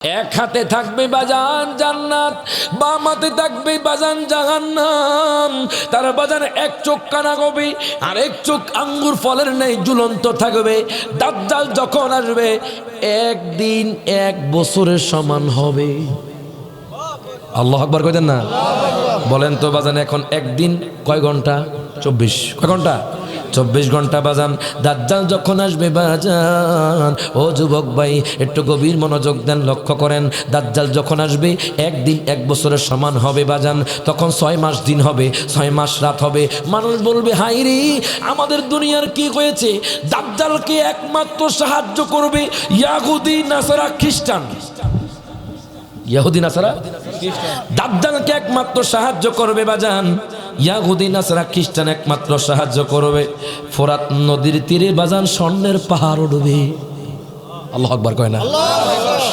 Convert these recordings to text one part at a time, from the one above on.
এক হাতে থাকবে বাজান জান্নাত, বাম হাতে থাকবে বাজান জাহান্নাম। তার বাজান এক চোখ কানা হবে আর এক চোখ আঙ্গুর ফলের ন্যায় ঝুলন্ত থাকবে। দাজ্জাল যখন আসবে একদিন এক বছরের সমান হবে। আল্লাহু আকবার কইতেন না? বলেন তো বাজান, এখন একদিন কয় ঘন্টা? 24। কয় ঘন্টা? 24 ঘন্টা বাজান। দাজ্জাল যখন আসবে বাজান, ও যুবক ভাই একটু গভীর মনোযোগ দেন, লক্ষ্য করেন। দাজ্জাল যখন আসবে একদিন এক বছরের সমান হবে বাজান। তখন 6 মাস দিন হবে, 6 মাস রাত হবে। মানুষ বলবে হাই রে, আমাদের দুনিয়ার কি হয়েছে? দাজ্জালকে একমাত্র সাহায্য করবে ইয়াহুদি নাসারা খ্রিস্টান। ইহুদি নাসারা দাজ্জালকে একমাত্র সাহায্য করবে বাজান, ইয়াহুদি নাসারা খ্রিস্টান একমাত্র সাহায্য করবে। ফোরাত নদীর তীরে বাজান স্বর্ণের পাহাড় উঠবে। আল্লাহু আকবার কয় না?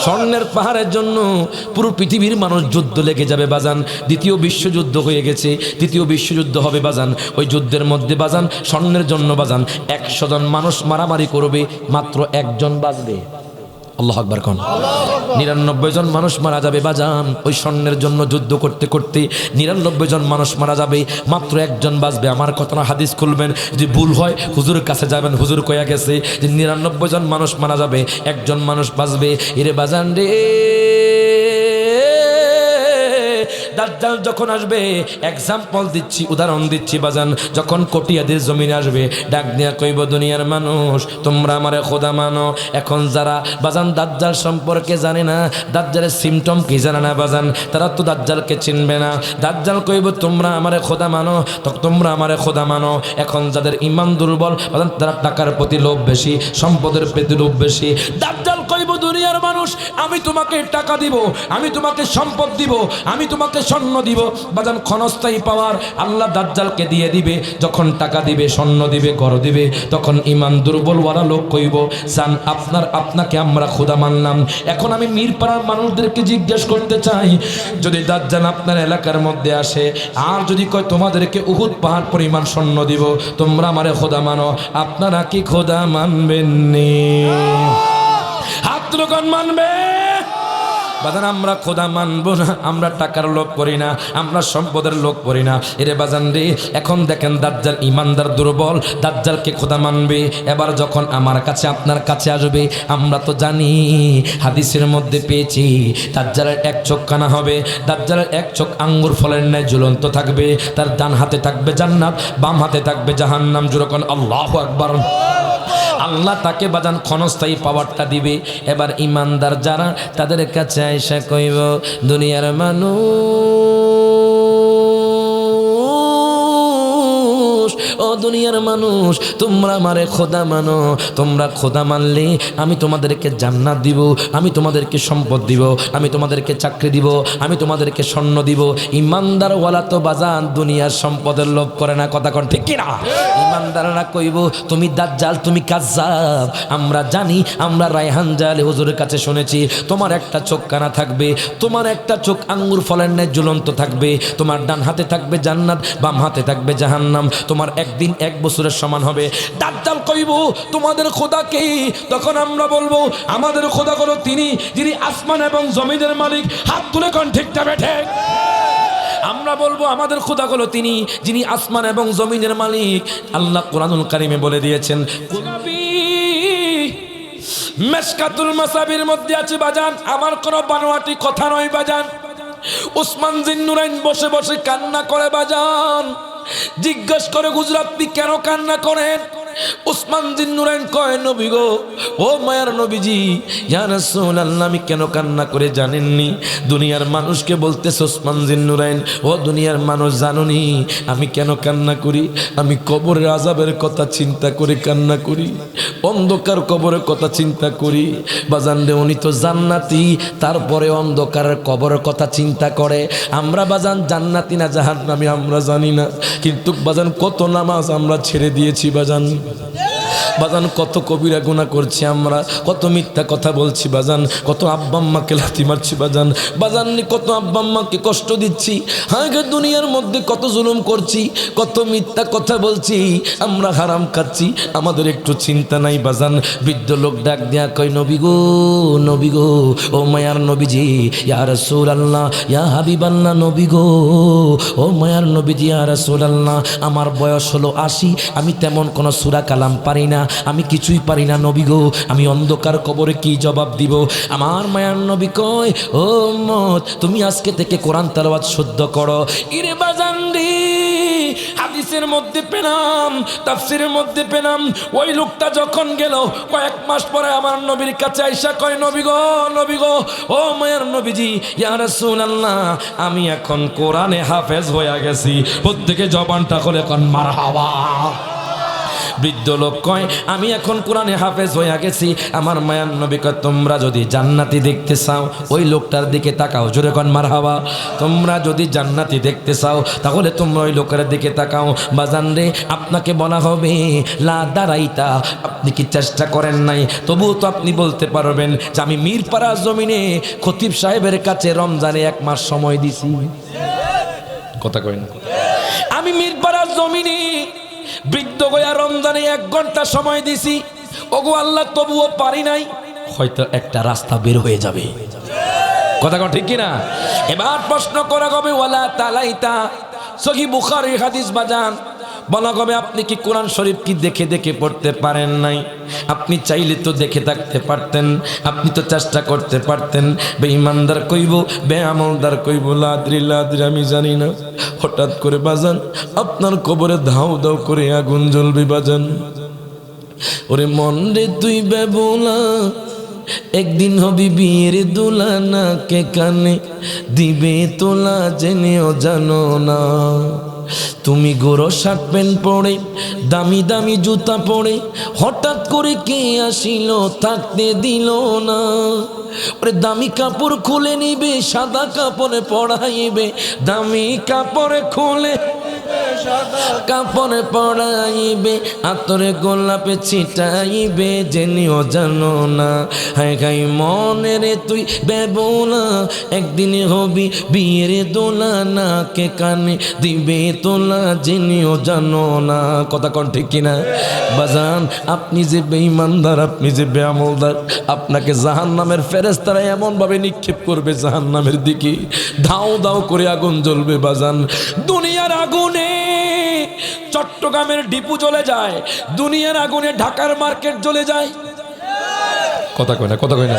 স্বর্ণের পাহাড়ের জন্য পুরো পৃথিবীর মানুষ যুদ্ধ লেগে যাবে বাজান। দ্বিতীয় বিশ্বযুদ্ধ হয়ে গেছে, তৃতীয় বিশ্বযুদ্ধ হবে বাজান। ওই যুদ্ধের মধ্যে বাজান স্বর্ণের জন্য বাজান 100 জন মানুষ মারামারি করবে, মাত্র একজন বাঁচবে। আল্লাহু আকবার কোন? 99 জন মানুষ মারা যাবে বাজান। ওই স্বর্ণের জন্য যুদ্ধ করতে করতে 99 জন মানুষ মারা যাবে, মাত্র একজন বাঁচবে। আমার কথা না, হাদিস খুলবেন, যদি ভুল হয় হুজুরের কাছে যাবেন, হুজুর কইয়া গেছে যে 99 জন মানুষ মারা যাবে, একজন মানুষ বাঁচবে। এরে বাজান রে, দাজ্জাল যখন আসবে, এক্সাম্পল দিচ্ছি, উদাহরণ দিচ্ছি বাজান, যখন কটিয়াদের জমিনে আসবে ডাক দিয়া কইব দুনিয়ার মানুষ তোমরা আমারে খোদা মানো। এখন যারা বাজান দাজ্জাল সম্পর্কে জানে না, দাজ্জালের সিমটম কি জানে না বাজান, তারা তো দাজ্জালকে চিনবে না। দাজ্জাল কইব তোমরা আমারে খোদা মানো, তো তোমরা আমারে খোদা মানো। এখন যাদের ঈমান দুর্বল বাজান, তারা টাকার প্রতি লোভ বেশি, সম্পদের প্রতি লোভ বেশি। দাজ্জাল কইব দুনিয়ার মানুষ আমি তোমাকে টাকা দিব, আমি তোমাকে সম্পদ দিব, আমি তোমাকে স্বর্ণ দিব বাজান। ক্ষণস্থায়ী পাওয়ার আল্লাহ দাজ্জালকে দিয়ে দিবে। যখন টাকা দিবে, স্বর্ণ দিবে, ঘর দিবে, তখন ঈমান দুর্বল ওয়ালা লোক কইব জান আপনাকে আমরা খোদা মানলাম। এখন আমি মিরপাড়ার মানুষদেরকে জিজ্ঞেস করতে চাই, যদি দাজ্জাল আপনার এলাকার মধ্যে আসে আর যদি কয় তোমাদেরকে উহুদ পাহাড় পরিমাণ স্বর্ণ দিব, তোমরা আমারে খোদা মানো, আপনারা কি খোদা মানবেন নি? হাত তুলে মানবে বাজান? আমরা খোদা মানবো না, আমরা টাকার লোভ করি না, আমরা সম্পদের লোভ করি না। এরে বাজান রে, এখন দেখেন দাজ্জাল ইমানদার দুর্বল, দাজ্জালকে খোদা মানবে। এবার যখন আমার কাছে আপনার কাছে আসবে, আমরা তো জানি হাদিসের মধ্যে পেয়েছি দাজ্জালের এক চোখ কানা হবে, দাজ্জালের এক চোখ আঙ্গুর ফলের ন্যায় ঝুলন্ত থাকবে। তার ডান হাতে থাকবে জান্নাত, বাম হাতে থাকবে জাহান্নাম। যেরকম আল্লাহু আকবার। আল্লাহ তাকে বাজান ক্ষণস্থায়ী পাওয়ারটা দিবে। এবার ইমানদার যারা, তাদের কাছে আয়েশা কইব দুনিয়ার মানুষ, ও দুনিয়ার মানুষ তোমরা আমারে খোদা মানো, তোমরা খোদা মানলে আমি তোমাদেরকে জান্নাত দিব, আমি তোমাদেরকে সম্পদ দিব, আমি তোমাদেরকে চাকরি দিব, আমি তোমাদেরকে স্বর্ণ দিব। ইমানদার ওয়ালা তো বাজান দুনিয়ার সম্পদের লোভ করে না, কথা কোন ঠিক কিনা? ইমানদাররা কইব তুমি দাজ্জাল, তুমি কাজ্জাব। আমরা জানি, আমরা রায়হান জালে হুজুরের কাছে শুনেছি তোমার একটা চোখ কানা থাকবে, তোমার একটা চোখ আঙ্গুর ফলের ন্যায় ঝুলন্ত থাকবে, তোমার ডান হাতে থাকবে জান্নাত, বাম হাতে থাকবে জাহান্নাম, তোমার একদিন এক বছরের সমান হবে। দাজ্জাল কইব তোমাদের খোদা কে? তখন আমরা বলবো আমাদের খোদা হলো তিনি যিনি আসমান এবং জমিনের মালিক। হাত তুলে কোন ঠিকটা বেঠে? আমরা বলবো আমাদের খোদা হলো তিনি যিনি আসমান এবং জমিনের মালিক। আল্লাহ কোরআনুল কারিমে বলে দিয়েছেন, মিশকাতুল মাসাবির মধ্যে আছে বাজান, আমার কোনো বানোয়াটি কথা নয় বাজান। উসমান জিন্নুরাইন বসে বসে কান্না করে বাজান। জিজ্ঞেস করে হুজুর আপনি কেন কান্না করেন? উসমান জিন্নুরাইন কয় নবী গো, ও মায়ার নবীজি, ইয়া রাসূলুল্লাহ আমি কেন কান্না করে জানেননি? দুনিয়ার মানুষকে বলতেছে উসমান জিন্নুরাইন, ও দুনিয়ার মানুষ জানোনি আমি কেন কান্না করি? আমি কবরের আযাবের কথা চিন্তা করে কান্না করি, অন্ধকার কবরের কথা চিন্তা করি। বাজান রে, উনি তো জান্নাতি, তারপরে অন্ধকারের কবরের কথা চিন্তা করে। আমরা বাজান জান্নাতি না জাহান্নামী আমরা জানি না, কিন্তু বাজান কত নামাজ আমরা ছেড়ে দিয়েছি বাজান। বাজান কত কবিরা গুনাহ করছি আমরা, কত মিথ্যা কথা বলছি বাজান, কত আব্বা আম্মাকে লাথি মারছি বাজান, বাজান কত আব্বা আম্মাকে কষ্ট দিচ্ছি, হ্যাঁ দুনিয়ার মধ্যে কত জুলুম করছি, কত মিথ্যা কথা বলছি, আমরা হারাম খাচ্ছি, আমাদের একটু চিন্তা নাই বাজান। বৃদ্ধ লোক ডাক দেয়া কয় নবী গো, নবী গো, ও মায়ার নবীজি, ইয়া রাসূলুল্লাহ, ইয়া হাবিবাল্লাহ, নবী গো, ও মায়ার নবীজি, ইয়া রাসূলুল্লাহ, আমার বয়স হলো 80, আমি তেমন কোনো সূরা কালাম পারি না, আমি কিছুই পারি না নবী গো, আমি অন্ধকার কবরে কি জবাব দিব? আমার মায়ার নবী কয় ও উম্মত, তুমি আজকে থেকে কোরআন তেলাওয়াত শুদ্ধ করো। ইরে বাজান রে, হাদিসের মধ্যে পেলাম, তাফসীরের মধ্যে পেলাম, ওই লোকটা যখন গেল কয়েক মাস পরে আমার নবীর কাছে আইসা কয় নবী গো, নবী গো, ও মায়ার নবীজি, ইয়া রাসূলুল্লাহ, আমি এখন কোরআনে হাফেজ হয়ে গেছি। প্রত্যেকে জবানটা খুলে কোন মারহাবা। বৃদ্ধ লোক কয় আমি এখন কোরআনে হাফেজ হয়ে গেছি। আমার মায়ার নবী কয় তোমরা যদি জান্নাতি দেখতে চাও ওই লোকটার দিকে তাকাও, জোরে কোন মারহাবা। তোমরা যদি জান্নাতি দেখতে চাও তাহলে তোমরা ওই লোকের দিকে তাকাও। বাজান রে, আপনাকে বলা হবে লা দারাইতা, আপনি কি চেষ্টা করেন নাই? তবুও তো আপনি বলতে পারবেন যে আমি মিরপাড়া জমিনে খতিব সাহেবের কাছে রমজানে 1 মাস সময় দিছি। কথা কই না? আমি মিরপাড়া জমিনে বৃদ্ধ গয়া রমজানে 1 ঘন্টা সময় দিছি, ওগো আল্লাহ, তবুও পারি নাই। হয়তো একটা রাস্তা বের হয়ে যাবে। কথা ঠিক কিনা? এবার প্রশ্ন করা হবে ওয়ালা তালাইতা, সহিহ বুখারীর হাদিস বাজান, বলা হবে আপনি কি কোরআন শরীফ কি দেখে দেখে পড়তে পারেন নাই? আপনি চাইলে তো দেখে থাকতে পারতেন, আপনি তো চেষ্টা করতে পারতেন। বেঈমানদার কইব, বেআমলদার কইব লাদ্রি লাদ্রি, আমি জানি না। হঠাৎ করে বাজান আপনার কবরে ধাও দাও করে আগুন জ্বলবে বাজান। ওরে মন রে তুই বেবুলা, একদিন হবি বিয়ের দুলা, না কে কানে দিবে তোলা জেনেও জানো না। তুমি গোরো শার্ট প্যান্ট পরে, দামি দামি জুতা পরে, হঠাৎ করে কে আসিল থাকতে দিল না। ওরে দামি কাপড় খুলে নিবে, সাদা কাপড়ে পড়াইবে, দামি কাপড়ে খুলে কাপড়ে পড়াইবে, আতরে গোলাপে ছিটাইবে, জেনেও জানো না। হাই হাই মনে রে তুই বেবুলা, একদিন হবি বিয়ের দোলা, না কে কানে দিবে তোলা জেনেও জানো না। কথা কোন ঠিক কিনা বাজান? আপনি যে বেঈমানদার, আপনি যে বেআমলদার, আপনাকে জাহান্নামের ফেরেশতারা এমন ভাবে নিক্ষেপ করবে জাহান্নামের দিকে, ধাও ধাও করে আগুন জ্বলবে বাজান। দুনিয়ার আগুনে চট্টগ্রামের ডিপু জ্বলে যায়, দুনিয়ার আগুনে ঢাকার মার্কেট জ্বলে যায়। কথা কয় না, কথা কয় না।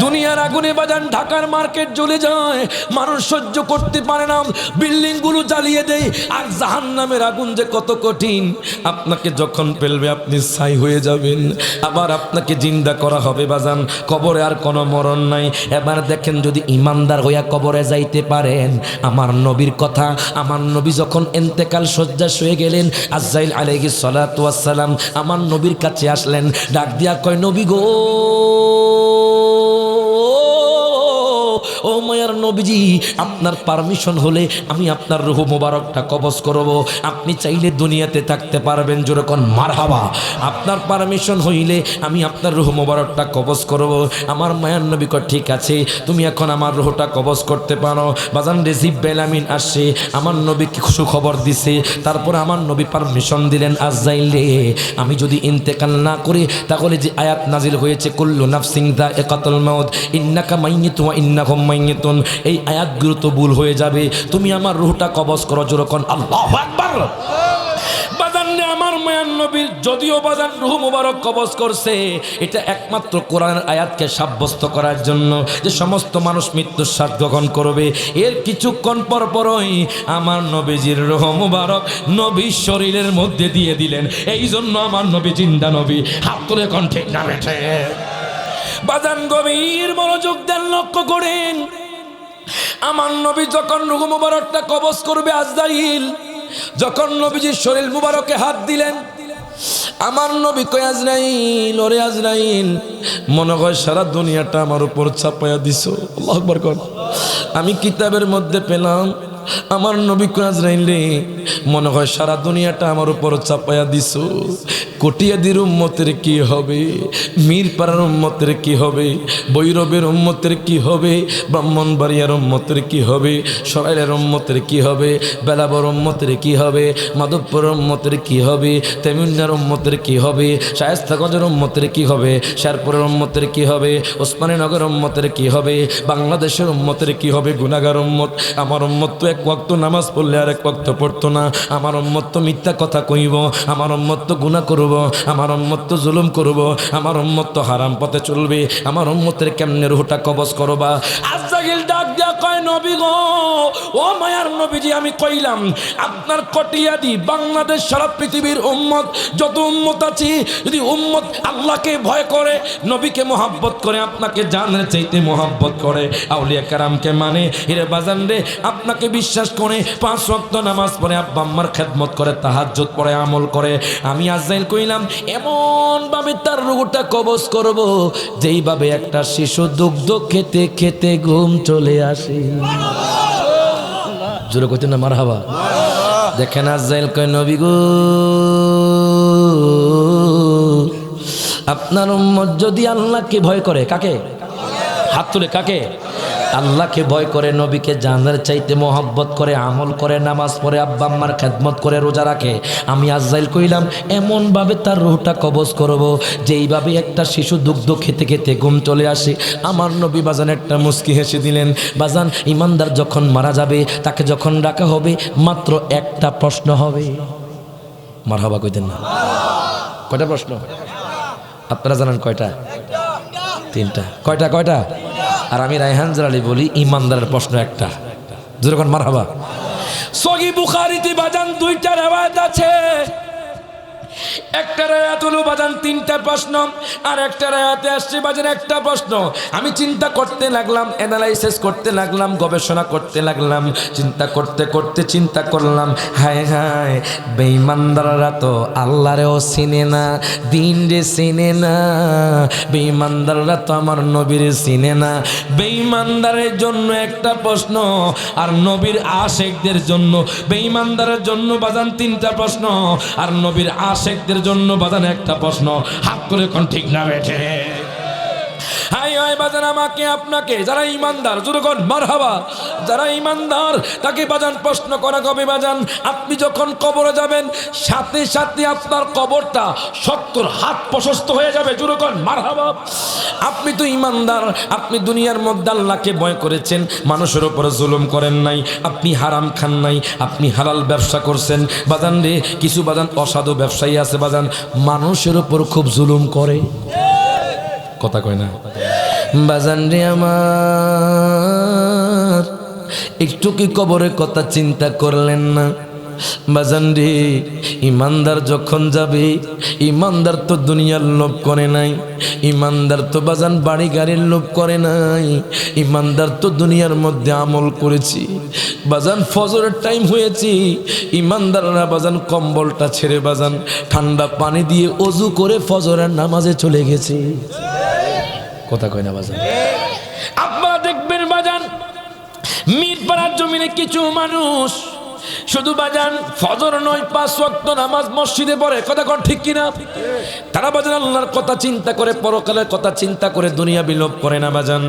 দুনিয়ার আগুনে বাজান ঢাকার মার্কেট জ্বলে যায়, মানুষ সহ্য করতে পারে না, বিল্ডিং গুলো জ্বালিয়ে দেয়। আর জাহান্নামের আগুন যে কত কঠিন, আপনাকে যখন ফেলবে আপনি ছাই হয়ে যাবেন, আবার আপনাকে জিন্দা করা হবে বাজান। কবরে আর কোনো মরণ নাই। এবার দেখেন যদি ইমানদার হইয়া কবরে যাইতে পারেন, আমার নবীর কথা, আমার নবী যখন ইন্তেকাল শয্যা শুয়ে গেলেন, আজরাইল আলাইহিস সালাতু ওয়াস সালাম আমার নবীর কাছে আসলেন, ডাক দিয়া কয় নবী গো, ও মায়ার নবীজি, আপনার পারমিশন হলে আমি আপনার রূহ মোবারকটা কবজ করব। আপনি চাইলে দুনিয়াতে থাকতে পারবেন, যেরকম মারহাবা। আপনার পারমিশন হইলে আমি আপনার রূহ মোবারকটা কবজ করব। আমার মায়ার নবী কয় ঠিক আছে, তুমি এখন আমার রূহটা কবজ করতে পারো। বাজান রে, জিব্রাইল আমিন আসছে, আমার নবীকে সুখবর দিছে। তারপর আমার নবী পারমিশন দিলেন, আজরাইল রে, আমি যদি ইন্তেকাল না করি তাহলে যে আয়াত নাজিল হয়েছে কুল্লু নাফসিন যায়িকাতুল মাউত, ইন্নাকা মাইয়িতুন ওয়া ইন্নাহুম মাইয়িতুন, এই আয়াতগুলো তো ভুল হয়ে যাবে। তুমি আমার রূহটা কবজ করো, যেরকম আল্লাহু আকবার। বাজান রে, আমার মায়ার নবীর যদিও বাজান রূহ মুবারক কবজ করছে, এটা একমাত্র কোরআনের আয়াতকে সাব্যস্ত করার জন্য যে সমস্ত মানুষ মৃত্যুর স্বাদ গ্রহণ করবে। এর কিছুক্ষণ পর পরই আমার নবীজির রূহ মুবারক নবীর শরীরের মধ্যে দিয়ে দিলেন। এই জন্য আমার নবী জিন্দা নবী। হাত তুলে কণ্ঠে না বেঠে বাজান গভীর মনোযোগ দেন, লক্ষ্য করেন। আমার নবী যখন রূহ মুবারকটা কবজ করবে, আজরাইল যখন নবীজির শরীর মুবারকে হাত দিলেন, আমার নবী কয় আজরাইল, ওরে আজরাইল, মনে হয় সারা দুনিয়াটা আমার উপর চাপায়া দিছো। আল্লাহু আকবার কর। আমি কিতাবের মধ্যে পেলাম, আমার নবী কয় আজরাইল রে, মনে হয় সারা দুনিয়াটা আমার উপর চাপায়া দিছো। কটিয়াদির উম্মতের কি হবে, মিরপাড়ার উম্মতের কি হবে, বৈরবের উম্মতের কি হবে, ব্রাহ্মণবাড়িয়ার উম্মতের কি হবে, সরাইলের উম্মতের কি হবে, বেলাবর উম্মতের কি হবে, মাধবপুর উম্মতের কি হবে, তেমুন্নার উম্মতের কি হবে, শায়েস্তাগঞ্জের উম্মতের কি হবে, শেরপুরের উম্মতের কি হবে, ওসমানীনগর উম্মতের কি হবে, বাংলাদেশের উম্মতের কি হবে। গুনাহগার উম্মত। আমার উম্মত তো এক ওয়াক্ত নামাজ পড়লে আর এক ওয়াক্ত পড়তো না। আমার উম্মত তো মিথ্যা কথা কইব, আমার উম্মত তো গুনাহ করব, আমার উম্মত তো জুলুম করব, আমার উম্মত তো হারাম পথে চলবে। আমার উম্মতের কেমনে রুহটা কবজ করবা। আজরাইল ডাক দিয়া কয়, নবী গো, ও মায়ার নবীজি, আমি কইলাম আপনার কটিয়াদি বাংলাদেশ সারা পৃথিবীর উম্মত, যত উম্মত আছে, যদি উম্মত আল্লাহকে ভয় করে, নবীকে মোহাব্বত করে, আপনাকে জানের চাইতে মোহাব্বত করে, আউলিয়া কেরামকে মানে, হিরে বাজান রে, আপনাকে বিশ্বাস করে, 5 ওয়াক্ত নামাজ পড়ে, আব্বা আম্মার খেদমত করে, তাহাজ্জুদ পড়ে, আমল করে, আমি আজরাইল কইলাম এমন ভাবে তার রূহটা কবজ করব যেইভাবে একটা শিশু দুগ্ধ খেতে খেতে ঘুম চলে আসে। জোরে কইতেন না মারহাবা। দেখেন আজরাইল কয়, নবী গো, আপনার উম্মত যদি আল্লাহকে ভয় করে, কাকে? হাত তুলে, কাকে? আল্লাহকে ভয় করে, নবীকে জানার চাইতে মোহাব্বত করে, আমল করে, নামাজ পড়ে, আব্বা আম্মার খেদমত করে, রোজা রাখে, আমি আজরাইল কইলাম এমনভাবে তার রূহটা কবজ করব যেইভাবে একটা শিশু দুগ্ধ খেতে খেতে ঘুম চলে আসে। আমার নবী বাজান একটা মুস্কি হেসে দিলেন। বাজান, ইমানদার যখন মারা যাবে, তাকে যখন ডাকা হবে, মাত্র একটা প্রশ্ন হবে। মারহাবা কইতেন না? কয়টা প্রশ্ন আপনারা জানেন? কয়টা? 3টা। কয়টা? কয়টা? আর আমি রায়হান জালালি বলি, ইমানদারের প্রশ্ন একটা। যখন মারহাবা। সহিহ বুখারীতে বাজান 2টা riwayat আছে। একটা রায়াত হলো বাজান 3টা প্রশ্ন, আর একটা রায়াতে আসছে বাজান একটা প্রশ্ন। আমি চিন্তা করতে লাগলাম, অ্যানালাইসিস করতে লাগলাম, গবেষণা করতে লাগলাম, চিন্তা করতে করতে চিন্তা করলাম, হায় হায়, বেঈমানদাররা তো আল্লাহরেও চিনে না, দিন রে চিনে না, বেঈমানদাররা তো আমার নবীর চিনে না। বেঈমানদারের জন্য একটা প্রশ্ন, আর নবীর আশিকদের জন্য, বেঈমানদারের জন্য বাজান 3টা প্রশ্ন, আর নবীর আশিকদের জন্য বাজান একটা প্রশ্ন। হাত করে কোন ঠিক না বেঠে? হাই হাই বাজান, আমাকে আপনাকে, যারা ইমানদার, যখন মারহাবা, যারা ইমানদার তাকে বাজান প্রশ্ন করা হবে। বাজান, আপনি যখন কবরে যাবেন, সাথে সাথে আপনার কবরটা 70 হাত প্রশস্ত হয়ে যাবে। যখন মারহাবা। আপনি তো ইমানদার, আপনি দুনিয়ার মধ্যে আল্লাহকে ভয় করেছেন, মানুষের উপরে জুলুম করেন নাই, আপনি হারাম খান নাই, আপনি হালাল ব্যবসা করছেন। বাজান রে, কিছু বাজান অসাধু ব্যবসায়ী আছে বাজান, মানুষের উপর খুব জুলুম করে। কথা কয় না বাজান রে আমার, একটু কি কবরের কথা চিন্তা করলেন না? বাজান রে, ইমানদার যখন যাবে, ইমানদার তো দুনিয়ার লোভ করে নাই, ইমানদার তো বাজান বাড়ি গাড়ির লোভ করে নাই, ইমানদার তো দুনিয়ার মধ্যে আমল করেছি। বাজান ফজরের টাইম হয়েছি, ইমানদাররা বাজান কম্বলটা ছেড়ে বাজান ঠান্ডা পানি দিয়ে ওযু করে ফজরের নামাজে চলে গেছে। কথা কয় না বাজান? আপনারা দেখবেন বাজান, মিরপাড়ার জমিনে কিছু মানুষ শুধু বাজান ফজর নয় 5 ওয়াক্ত নামাজ মসজিদে পড়ে। কথা কোন ঠিক কিনা? তারা বাজান আল্লাহর কথা চিন্তা করে, পরকালের কথা চিন্তা করে দুনিয়া বিলোপ করে না বাজান।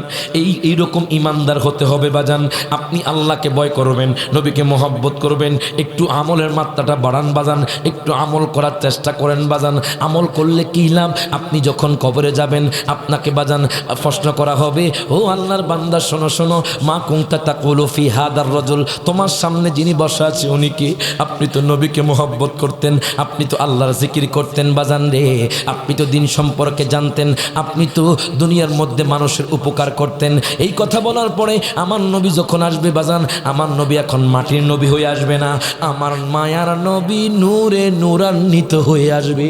এইরকম ইমানদার হতে হবে বাজান। আপনি আল্লাহকে ভয় করবেন, নবীকে মহব্বত করবেন, একটু আমলের মাত্রাটা বাড়ান বাজান, একটু আমল করার চেষ্টা করেন বাজান। আমল করলে কি লাভ? আপনি যখন কবরে যাবেন, আপনাকে বাজান প্রশ্ন করা হবে, ও আল্লাহর বান্দা শোনো শোনো, মা কুনতা তাকুলু ফি হাদার রাজুল, তোমার সামনে যিনি বসা আছে উনি কি? আপনি তো নবীকে মোহাব্বত করতেন, আপনি তো আল্লাহর জিকির করতেন বাজান রে, আপনি তো দিন সম্পর্কে জানতেন, আপনি তো দুনিয়ার মধ্যে মানুষের উপকার করতেন। এই কথা বলার পরে আমার নবী যখন আসবে বাজান, আমার নবী এখন মাটির নবী হয়ে আসবে না, আমার মায়ার নবী নূরে নূরান্বিত হয়ে আসবে।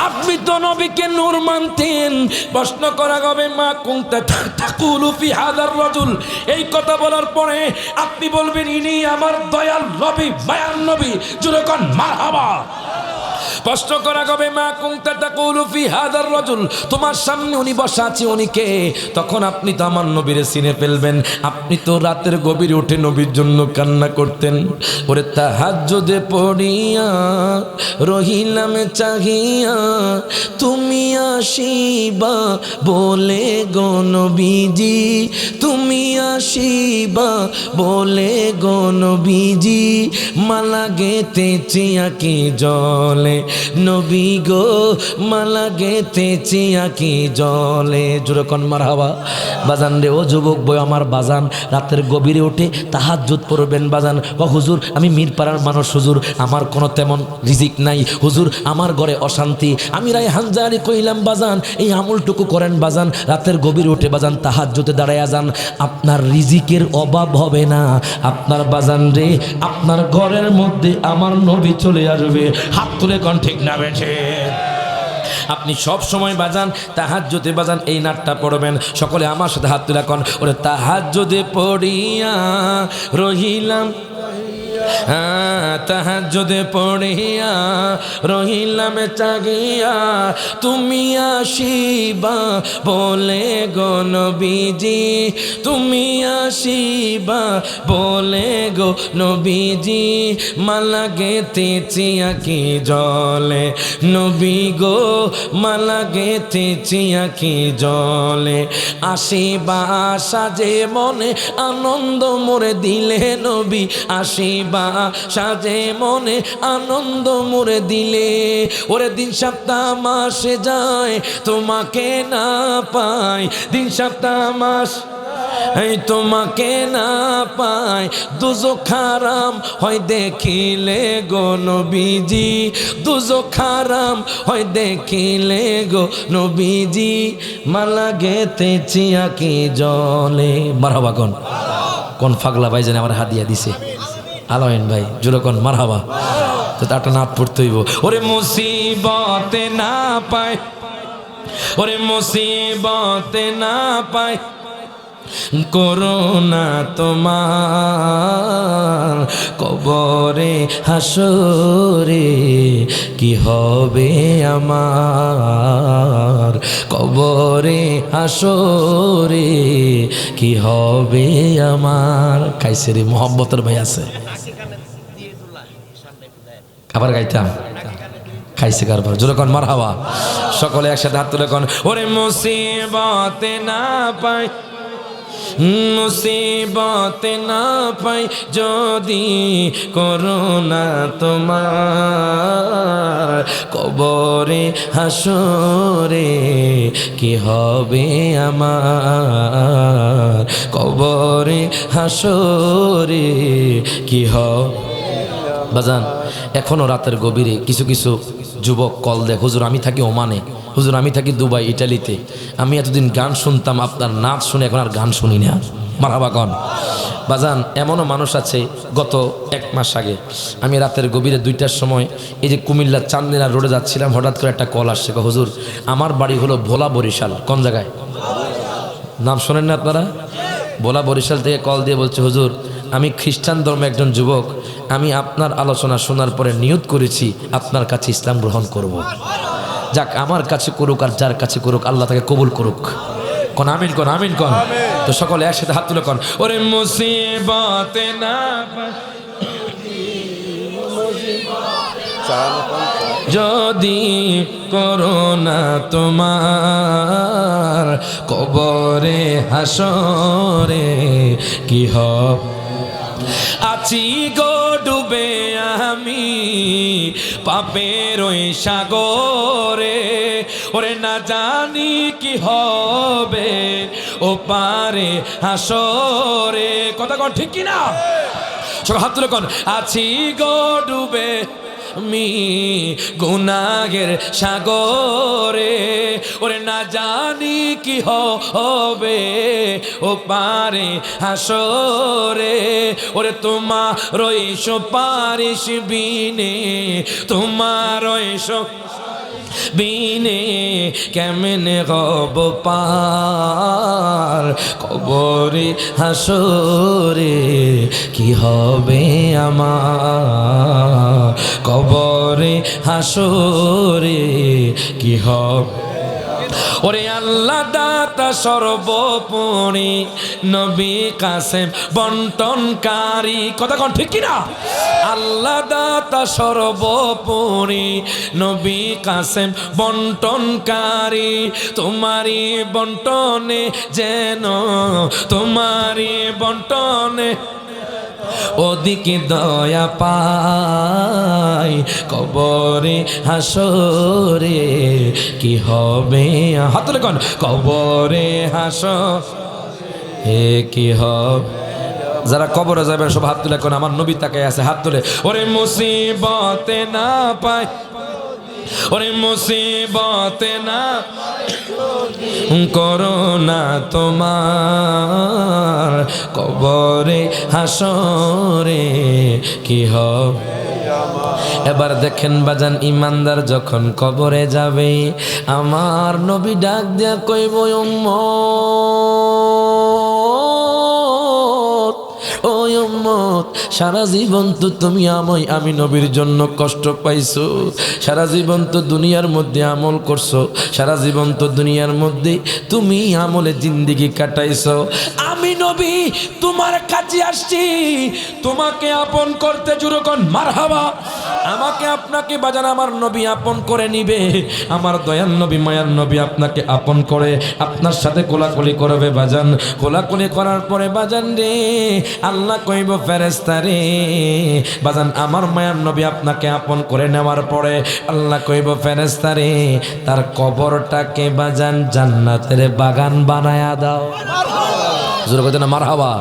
আপনি তো নবীকে নূর মানতেন। প্রশ্ন করা হবে, মা কুনতা তাকুলু ফি হাদার রাজুল, এই কথা বলার পরে আপনি বলবেন, ইনি আমার দয়াল নবী, মায়ার নবী। জোরে কোন মারহাবা। প্রশ্ন করা হবে মা কুনতা তাকুলু ফি হাদার রাজুল, তোমার সামনে উনি বসা আছে, উনি কে? তখন আপনি তো আমার নবীরে চিনে ফেলবেন। আপনি তো রাতের গভীরে উঠে নবীর জন্য কান্না করতেন। ওরে তাহাজ্জুদে পড়িয়া রহিলাম চাহিয়া, তুমি আসিবা বলে গো নবীজি, তুমি আসিবা বলে গো নবীজি, মালা গেতেছি আঁকি জলে নবী গো, মালা গেতেছি আঁকি জলে। জোরকন মারহাবা। বাজান রে ও যুবক বই আমার বাজান, রাতের গভীরে উঠে তাহাজ্জুদ পড়বেন বাজান। ও হুজুর আমি মিরপাড়ার মানুষ, হুজুর আমার কোনো তেমন রিজিক নাই, হুজুর আমার ঘরে অশান্তি। আমি রায়হান জারি কইলাম বাজান এই আমলটুকু করেন বাজান, রাতের গভীরে উঠে বাজান তাহাজ্জুদে দাঁড়ায়া যান, আপনার রিজিকের অভাব হবে না। আপনার বাজান রে আপনার ঘরের মধ্যে আমার নবী চলে আসবে। হাত তুলে কোন ঠিক না বেঠে? আপনি সব সময় বাজান তাহাজ্জুদে বাজান এই নাটটা পড়বেন। সকলে আমার সাথে হাত তুলে কোন, ওরে তাহাজ্জুদে পড়িয়া রহিলাম, তাহাজ্জুদে পড়িয়া রহিলাম চাগিয়া, তুমি আসিবা বলে গো নবীজি, তুমি আসিবা বলে গো নবীজি, মালা গেতেছি আঁকি জলে নবী গো, মালা গেতেছি আঁকি জলে, আসিবা সাজে মনে আনন্দ মোরে দিলে নবী, আসিবা সাজে মনে আনন্দ মোরে দিলে, ওরে দিন সপ্তাহ মাসে যায় তোমাকে না পাই, দিন সপ্তাহ মাস এই তোমাকে না পাই, দুজখ হারাম হয় দেখিলে গো নবীজি, দুজখ হারাম হয় দেখিলে গো নবীজি, মালা গেতেছি আঁকি জলে। মারহাবা কোন কোন ফাগলা ভাই জানে আমার হাদিয়া দিছে। আলামিন ভাই জুলকন মারহাবা। তো তারটা নাত পড়তে হইব। ওরে মুসিবতে না পায়, ওরে মুসিবতে না পায় করোনা তোমার, কবরে হাসরে কি হবে আমার, কবরে হাসরে কি হবে আমার। খাইছে রে মোহাম্মতের ভাই আছে আবার গাইতাম, খাইছে কারবার জোরকন মারহাবা। সকলে একসাথে হাত তুলে কোন, ওরে মুসিবতে না পাই, মুসিবতে না পাই যদি করোনা তোমার, কবরে হাসরে কি হবে আমার, কবরে হাসরে কি হবে। বাজান এখনো রাতের গভীরে কিছু কিছু যুবক কল দেয়, হুজুর আমি থাকি ওমানে, হুজুর আমি থাকি দুবাই ইটালিতে, আমি এতদিন গান শুনতাম আপনার নাচ শুনে এখন আর গান শুনি না। মারহাবা কন। বাজান এমনও মানুষ আছে, গত 1 মাস আগে আমি রাতের গভীরে 2টার সময় এই যে কুমিল্লা চান্দিনা রোডে যাচ্ছিলাম, হঠাৎ করে একটা কল আসছে, হুজুর আমার বাড়ি হলো ভোলা বরিশাল। কোন জায়গায় নাম শোনেন না আপনারা? ভোলা বরিশাল থেকে কল দিয়ে বলছে, হুজুর আমি খ্রিস্টান ধর্মে একজন যুবক, আমি আপনার আলোচনা শোনার পরে নিয়ত করেছি আপনার কাছে ইসলাম গ্রহণ করব। যাক আমার কাছে করুক আর যার কাছে করুক আল্লাহ তাকে কবুল করুক। কোন আমিন কোন, আমিন কোন। তো সকলে একসাথে হাত তুলে কোন, ওরে মুসিবতে না যদি করোনা তোমার, কবরে হাসরে কি হবে। আছি গো ডুবে আমি পাপের ওই সাগরে, ওরে না জানি কি হবে ও পারে হাসরে। কথা কন ঠিক কিনা? সব হাত তুলে কন, আছি গো ডুবে আমি গুনাহের সাগরে, ওরে না জানি কি হবে ও পারে হাসরে, ওরে তোমার ওই সুপারিশ বিনে, তোমার ওই বিনে কেমনে হব পার, কবরে হাসরে কি হবে আমার, কবরে হাসরে কি হবে। ওরে আল্লাহ দাতা সর্বোপরি নবী কাসেম বন্টনকারী, কথা কোন ঠিক কিনা? আল্লাহ দাতা সর্বোপরি নবী কাসেম বন্টনকারী, তোমারই বন্টনে যেন, তোমারই বন্টনে ওদিকে দয়া পাই, কবরে হাসরে কি হবে। হাত তুলে কোন, কবরে হাসরে কি হবে। যারা কবরে যাবেন সব হাত তুলে কোন, আমার নবী তাকায় আছে, হাত তুলে। ওরে মুসিবতে না পাই, ওরে মুসিবতে না করোনা তোমার, কবরে হাসরে কি হবে। এবার দেখেন বাজান, ইমানদার যখন কবরে যাবে, আমার নবী ডাক দিয়া কইব, উম্মত ও উম্মত, সারা জীবন তো তুমি আমি নবীর জন্য কষ্ট পাইছো, সারা জীবন তো দুনিয়ার মধ্যে আমল করছো, সারা জীবন তো দুনিয়ার মধ্যে তুমি আমলে জিন্দেগি কাটাইছো, আমি নবী তোমার কাছে আসছি তোমাকে আপন করতে। জুরকন মারহাবা। আমাকে আপনাকে বাজান আমার নবী আপন করে নিবে, আমার দয়াল নবী মায়ার নবী আপনাকে আপন করে আপনার সাথে কোলাকুলি করবে বাজান। কোলাকুলি করার পরে বাজান রে, আল্লাহ কইব ফেরেশতা রে বাজান, আমার মায়ার নবী আপনাকে আপন করে নেওয়ার পরে আল্লাহ কইব ফেরেশতা রে, তার কবরটাকে বাজান জান্নাতের বাগান বানায়া দাও। জোরে কইতে না মারহাবা।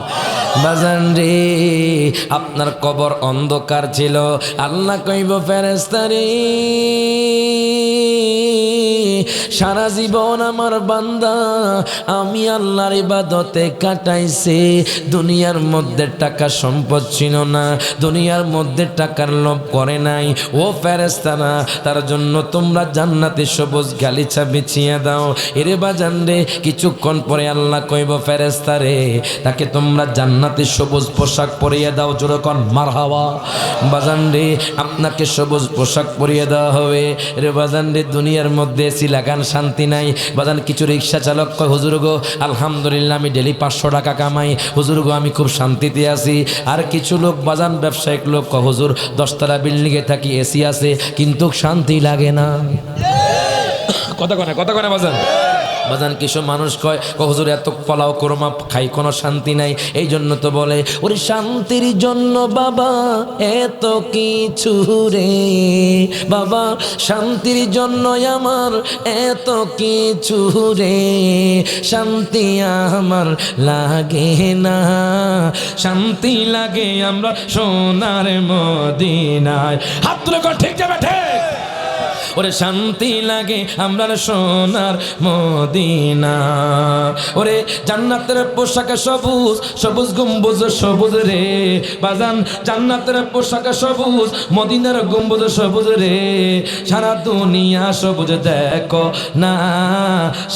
বাজান রে, আপনার কবর অন্ধকার ছিল, আল্লাহ কইব ফেরেশতা রে, সারা জীবন আমার বান্দা আমি আল্লাহর ইবাদতে কাটাইছে, দুনিয়ার মধ্যে টাকা সম্পদ ছিল না, দুনিয়ার মধ্যে টাকার লোভ করে নাই, ও ফেরেশতারা তার জন্য তোমরা জান্নাতে সবুজ গালিচা বিছিয়ে দাও। এরে বাজান রে, কিছুক্ষণ পরে আল্লাহ কইব ফেরেশতা রে, তাকে তোমরা জান্নাতে সবুজ পোশাক পরিয়ে দাও। জোরে কোন মারহাবা। বাজান রে, আপনাকে সবুজ পোশাক পরিয়ে দেওয়া হবে। রে বাজান রে, দুনিয়ার মধ্যে এসি লাগান শান্তি নাই বাজান। কিছু রিক্সা চালক কয়, হুজুর গো আলহামদুলিল্লাহ আমি ডেলি 500 টাকা কামাই, হুজুর গো আমি খুব শান্তিতে আছি। আর কিছু লোক বাজান ব্যবসায়িক লোক কয়, হুজুর 10 তলা বিল্ডিংয়ে থাকি, এসি আছে কিন্তু শান্তি লাগে না। কথা কয় না বাজান। বাজান কিছু মানুষ কয়, হুজুর এত পোলাও কোরমা খাই কোনো শান্তি নাই, এই জন্য তো বলে ওরে শান্তির জন্য বাবা এত কিছু রে, বাবা শান্তির জন্য আমার এত কিছু রে, শান্তি আমার লাগে না, শান্তি লাগে আমরা সোনার মদিনায়। হাত তুলে কর ঠিক যাবে ঠিক। ওরে শান্তি লাগে আমরা সোনার মদিনা। ওরে জান্নাতের পোশাকে সবুজ সবুজ গম্বুজ সবুজ রে বাজান, জান্নাতের পোশাকে সবুজ, মদিনার গম্বুজ সবুজ রে, সারা দুনিয়া সবুজ দেখো না,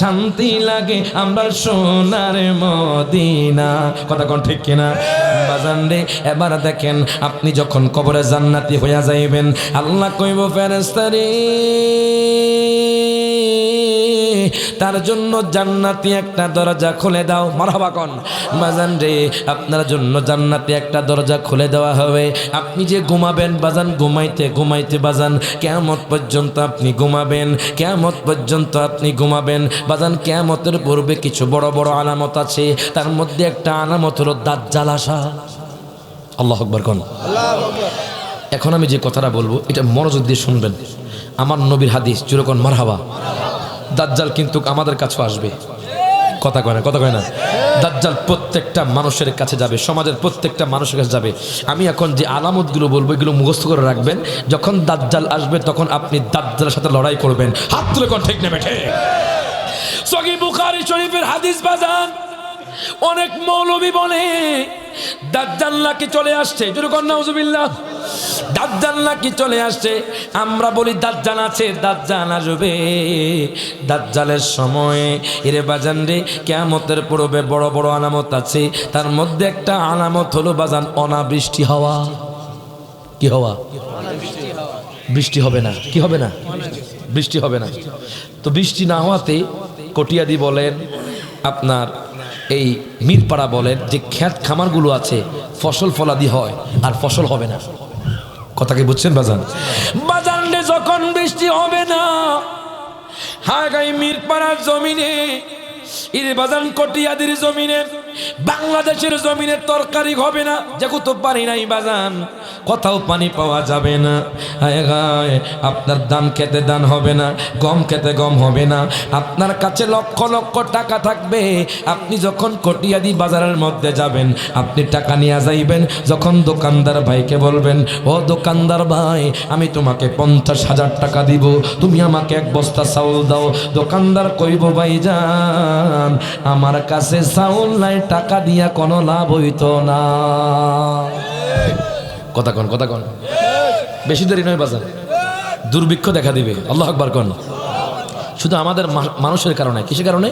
শান্তি লাগে আমরা সোনার মদিনা। কথা কোন ঠিক কিনা বাজান রে। এবার দেখেন, আপনি যখন কবরে জান্নাতি হইয়া যাইবেন, আল্লাহ কইব ফেরেশতা রে, তার জন্য জান্নাতি একটা দরজা খুলে দাও। মারহাবা কোন বাজান রে, আপনার জন্য জান্নাতি একটা দরজা খুলে দেওয়া হবে। আপনি যে ঘুমাবেন বাজান, ঘুমাইতে ঘুমাইতে বাজান কিয়ামত পর্যন্ত আপনি ঘুমাবেন, কিয়ামত পর্যন্ত আপনি ঘুমাবেন বাজান। কিয়ামতের পূর্বে কিছু বড় বড় আলামত আছে, তার মধ্যে একটা আলামত হলো দাজ্জাল আসা। আল্লাহু আকবার কোন। এখন আমি যে কথাটা বলবো এটা মনোযোগ দিয়ে শুনবেন, আমার নবীর হাদিস। জোরে কোন মারহাবা। দাজ্জাল কিন্তু আমাদের কাছেও আসবে। কথা কয় না। দাজ্জাল প্রত্যেকটা মানুষের কাছে যাবে, সমাজের প্রত্যেকটা মানুষের কাছে যাবে। আমি এখন যে আলামতগুলো বলবো এগুলো মুখস্থ করে রাখবেন, যখন দাজ্জাল আসবে তখন আপনি দাজ্জালের সাথে লড়াই করবেন। হাত তুলে কোন ঠিক নেবে ঠিক। সহিহ বুখারী শরীফের হাদিস বাজান। অনেক মৌলবী বলে দাজ্জাল নাকি চলে আসছে, জোরে কোন নাউজুবিল্লাহ। দাজ্জাল নাকি চলে আসছে। আমরা বলি দাজ্জাল আছে, দাজ্জাল আসবে। দাজ্জালের সময় এরে বাজান রে কিয়ামতের পূর্বে বড় বড় আলামত আছে। তার মধ্যে একটা আলামত হলো বাজান অনাবৃষ্টি হওয়া। কি হওয়া? বৃষ্টি হবে না। কি হবে না? বৃষ্টি হবে না। তো বৃষ্টি না হওয়াতে কটিয়াদি বলেন, আপনার এই মিরপাড়া বলেন, যে ক্ষেত খামারগুলো আছে ফসল ফলাদি হয় আর ফসল হবে না। কথা কি বুঝছেন বাজান? বাজান রে যখন বৃষ্টি হবে না, হাগাই মিরপাড়ার জমিনে, এর বাজান কটিয়াদির জমিনে, বাংলাদেশের জমিনে তরকারি হবে না, যেহেতু পানি নাই বাজান, কোথাও পানি পাওয়া যাবে না। আপনার ধান খেতে ধান হবে না, গম খেতে গম হবে না। আপনার কাছে লক্ষ লক্ষ টাকা থাকবে, আপনি যখন কটিয়াদি বাজারের মধ্যে যাবেন, আপনি টাকা নিয়ে যাইবেন, যখন দোকানদার ভাইকে বলবেন, ও দোকানদার ভাই আমি তোমাকে 50,000 টাকা দিব, তুমি আমাকে 1 বস্তা চাউল দাও। দোকানদার কইব, ভাইজান আমার কাছে চাউল নাই, টাকা দিয়া কোনো লাভ হইতো না। কথা কন, কথা কন, বেশি দেরি নয় বাজার, দুর্ভিক্ষ দেখা দিবে। আল্লাহু আকবার কন। শুধু আমাদের মানুষের কারণে। কিসের কারণে?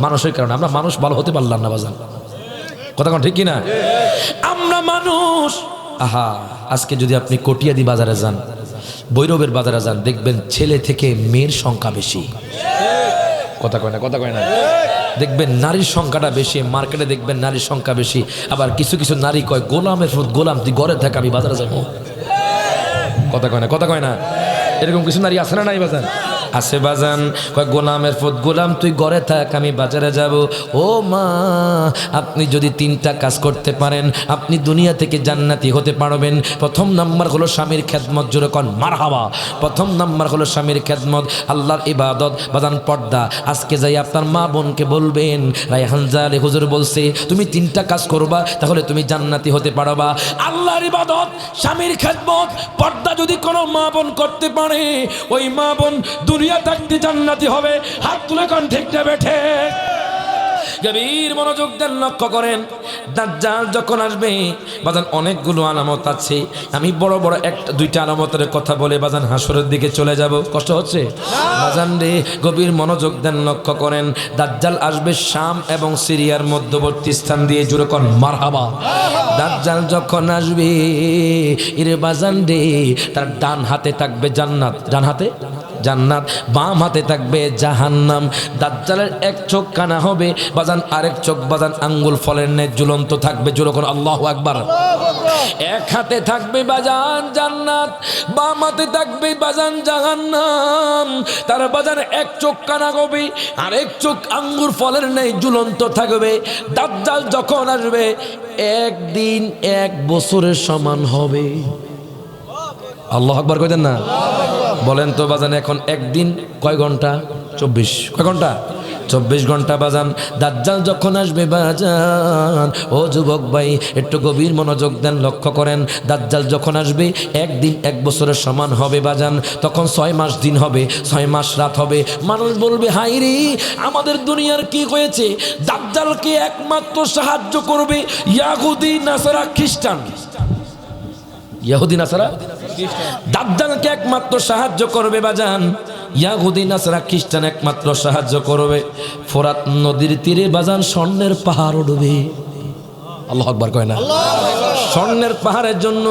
মানুষের কারণে। আমরা মানুষ ভালো হতে পারলাম না বাজার। কথা কন, ঠিক কিনা? আমরা মানুষ। আহা, আজকে যদি আপনি কটিয়াদি বাজারে যান, ভৈরবের বাজারে যান, দেখবেন ছেলে থেকে মেয়ের সংখ্যা বেশি। কথা কয় না, কথা কয় না। দেখবেন নারীর সংখ্যাটা বেশি, মার্কেটে দেখবেন নারীর সংখ্যা বেশি। আবার কিছু কিছু নারী কয়, গোলামের ফুট গোলাম, তুই ঘরে থাক আমি বাজারে যাবো। কথা কয় না, কথা কয় না। এরকম কিছু নারী আছে না নাই বাজান? আছে বাজান। কয় গোলামের ফুট গোলাম, তুই ঘরে থাক আমি বাজারে যাব। ও মা, আপনি যদি 3টা কাজ করতে পারেন, আপনি দুনিয়া থেকে জান্নাতি হতে পারবেন। প্রথম নাম্বার হলো স্বামীর খেদমত। জোরে কন মারহাবা। প্রথম নাম্বার হলো স্বামীর খেদমত, আল্লাহর ইবাদত, বাজান পর্দা। আজকে যাই আপনার মা বোনকে বলবেন, রায়হান জালে হুজুর বলছে তুমি 3টা কাজ করবা, তাহলে তুমি জান্নাতি হতে পারবা। আল্লাহর ইবাদত, স্বামীর খেদমত, পর্দা যদি কোনো মা বোন করতে পারে, ওই মা বোন দুনিয়া থাকতে জান্নাতি হবে। হাত তুলে কোন ঠিক না বেঠে? গভীর মনোযোগ দেন, লক্ষ্য করেন। দাজ্জাল যখন আসবে বাজান অনেকগুলো আলামত আছে। আমি বড় বড় 1-2টা আলামতের কথা বলে বাজান হাসরের দিকে চলে যাব। কষ্ট হচ্ছে বাজান রে? গভীর মনোযোগ দেন, লক্ষ্য করেন। দাজ্জাল আসবে শাম এবং সিরিয়ার মধ্যবর্তী স্থান দিয়ে। জোরে কোন মারহাবা। দাজ্জাল যখন আসবে এরে বাজান রে, তার ডান হাতে থাকবে জান্নাত, ডান হাতে জান্নাত, বাম হাতে থাকবে জাহান্নাম। দাজ্জালের 1 চোখ কানা হবে বাজান, আরেক চোখ বাজান আঙ্গুল ফলের ন্যায় ঝুলন্ত থাকবে। জোরে কোন আল্লাহু আকবার। 1 হাতে থাকবে বাজান জান্নাত, বাম হাতে থাকবে বাজান জাহান্নাম। তার বাজান 1 চোখ কানা হবে, আরেক চোখ আঙ্গুর ফলের ন্যায় ঝুলন্ত থাকবে। দাজ্জাল যখন আসবে 1 দিন 1 বছরের সমান হবে। আল্লাহু আকবার কইতেন না? বলেন তো বাজান, এখন 1 দিন কয় ঘন্টা? 24। কয় ঘন্টা? 24 ঘন্টা বাজান। দাজ্জাল যখন আসবে বাজান, ও যুবক ভাই একটু গভীর মনোযোগ দেন, লক্ষ্য করেন। দাজ্জাল যখন আসবে 1 দিন 1 বছরের সমান হবে বাজান। তখন 6 মাস দিন হবে, 6 মাস রাত হবে। মানুষ বলবে, হাই রে আমাদের দুনিয়ার কি হয়েছে? দাজ্জালকে একমাত্র সাহায্য করবে ইয়াহুদি নাসারা খ্রিস্টান। ইহুদি নাসারা দাজ্জালকে একমাত্র সাহায্য করবে বাজান, ইয়াহুদি নাসারা খ্রিস্টান একমাত্র সাহায্য করবে। ফোরাত নদীর তীরে বাজান স্বর্ণের পাহাড় উঠবে। আল্লাহু আকবার কয় না? স্বর্ণের পাহাড়ের জন্য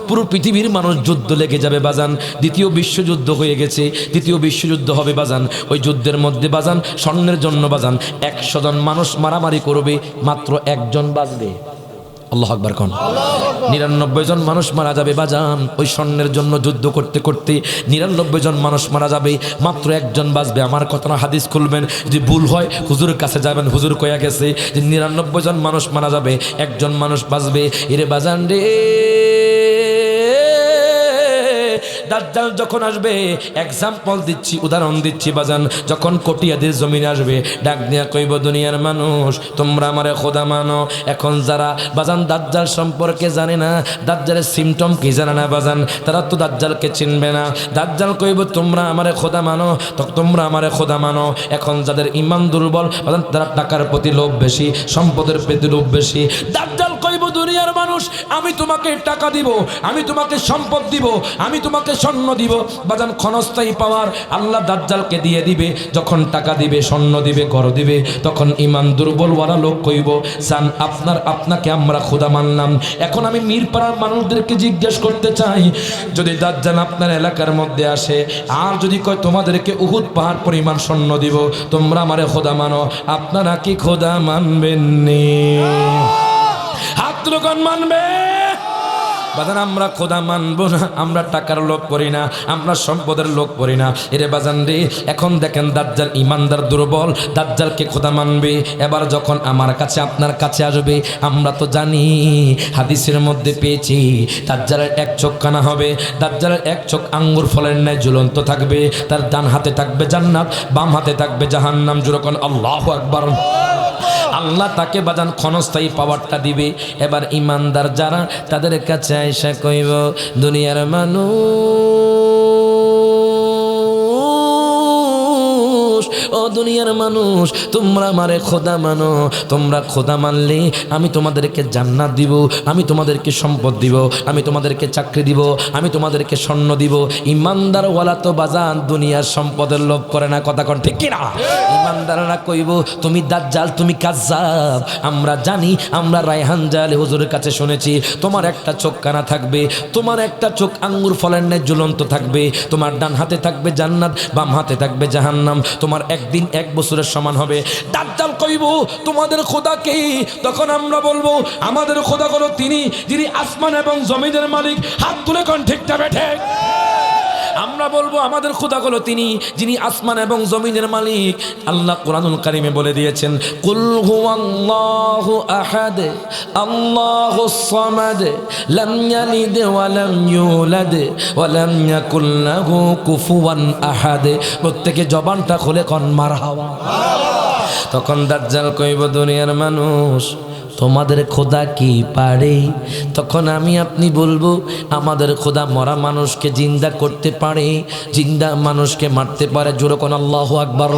পুরো পৃথিবীর মানুষ যুদ্ধ লেগে যাবে বাজান। 2য় বিশ্বযুদ্ধ হয়ে গেছে, 2য় বিশ্বযুদ্ধ হবে বাজান। ওই যুদ্ধের মধ্যে বাজান স্বর্ণের জন্য বাজান 100 জন মানুষ মারামারি করবে, মাত্র 1 জন বাঁচবে। আল্লাহু আকবার কোন? 99 জন মানুষ মারা যাবে বাজান ওই স্বর্ণের জন্য যুদ্ধ করতে করতে। 99 জন মানুষ মারা যাবে, মাত্র 1 জন বাঁচবে। আমার কথা না, হাদিস খুলবেন, যদি ভুল হয় হুজুরের কাছে যাবেন, হুজুর কয়া গেছে যে 99 জন মানুষ মারা যাবে, 1 জন মানুষ বাঁচবে। এরে বাজান রে, দাজ্জাল যখন আসবে, এক্সাম্পল দিচ্ছি, উদাহরণ দিচ্ছি বাজান, যখন কটিয়াদের জমিনে আসবে, ডাক দিয়া কইব, দুনিয়ার মানুষ তোমরা আমারে খোদা মানো। এখন যারা বাজান দাজ্জাল সম্পর্কে জানে না, দাজ্জালের সিমটম কি জানে না বাজান, তারা তো দাজ্জালকে চিনবে না। দাজ্জাল কইব, তোমরা আমারে খোদা মানো, তো তোমরা আমারে খোদা মানো। এখন যাদের ইমান দুর্বল বাজান, তারা টাকার প্রতি লোভ বেশি, সম্পদের প্রতি লোভ বেশি। দাজ্জাল কইব, দুনিয়ার মানুষ আমি তোমাকে টাকা দিব, আমি তোমাকে সম্পদ দিব, আমি তোমাকে স্বর্ণ দিব। বাজান ক্ষণস্থায়ী পাওয়ার আল্লাহ দাজ্জালকে দিয়ে দিবে। যখন টাকা দিবে, স্বর্ণ দিবে, ঘর দিবে, তখন ইমান দুর্বল ওয়ালা লোক কইব সান আপনাকে আমরা খোদা মানলাম। এখন আমি মিরপাড়ার মানুষদেরকে জিজ্ঞেস করতে চাই, যদি দাজ্জাল আপনার এলাকার মধ্যে আসে আর যদি কয় তোমাদেরকে উহুদ পাহাড় পরিমাণ স্বর্ণ দিব, তোমরা আমারে খোদা মানো, আপনারা কি খোদা মানবেন নি? হাত তুলে কোন মানবে? বাজান আমরা খোদা মানবো না, আমরা টাকার লোভ করি না, আমরা সম্পদের লোভ করি না। এরে বাজান রে, এখন দেখেন দাজ্জাল ইমানদার দুর্বল, দাজ্জালকে খোদা মানবে। এবার যখন আমার কাছে আপনার কাছে আসবে, আমরা তো জানি হাদিসের মধ্যে পেয়েছি দাজ্জালের এক চোখ কানা হবে, দাজ্জালের এক চোখ আঙ্গুর ফলের ন্যায় ঝুলন্ত থাকবে, তার ডান হাতে থাকবে জান্নাত, বাম হাতে থাকবে জাহান্নাম। যেরকম আল্লাহু আকবার। আল্লাহ তাকে বাজান ক্ষণস্থায়ী পাওয়ারটা দিবে। এবার ইমানদার যারা, তাদের কাছে আইসা কইব, দুনিয়ার মানুষ, ও দুনিয়ার মানুষ, তোমরা আমারে খোদা মানো। তোমরা খোদা মানলে আমি তোমাদেরকে জান্নাত দিব, আমি তোমাদেরকে সম্পদ দিব, আমি তোমাদেরকে চাকরি দিব, আমি তোমাদেরকে স্বর্ণ দিব। ইমানদার ওয়ালা তো বাজান দুনিয়ার সম্পদের লোভ করে না, কথা কোন ঠিক কিনা? ইমানদাররা কইব তুমি দাজ্জাল, তুমি কাজ্জাব। আমরা জানি, আমরা রায়হান জালে হুজুরের কাছে শুনেছি, তোমার একটা চোখ কানা থাকবে, তোমার একটা চোখ আঙ্গুর ফলের ন্যায় ঝুলন্ত থাকবে, তোমার ডান হাতে থাকবে জান্নাত, বাম হাতে থাকবে জাহান্নাম, তোমার একদিন এক বছরের সমান হবে। দাজ্জাল কইব তোমাদের খোদা কে? তখন আমরা বলবো আমাদের খোদা হলো তিনি যিনি আসমান এবং জমিনের মালিক। হাত তুলে কোন ঠিক না বেঠে? আমরা বলবো আমাদের খোদা হলো তিনি যিনি আসমান এবং জমিনের মালিক। আল্লাহ কোরআনুল কারীমে বলে দিয়েছেন, কুল হুয়াল্লাহু আহাদ আল্লাহুস সামাদ লাম ইয়ালিদ ওয়া লাম ইউলাদ ওয়া লাম ইয়াকুল লাহু কুফুয়ান আহাদ। প্রত্যেকে জবানটা খুলে কোন মারহাবা। তখন দাজ্জাল কইব দুনিয়ার মানুষ, তোমাদের খোদা কি পারে? তখন আমি আপনি বলবো আমাদের খোদা মরা মানুষকে জিন্দা করতে পারে, জিন্দা মানুষকে মারতে পারে। জোরে কোন আল্লাহু আকবার।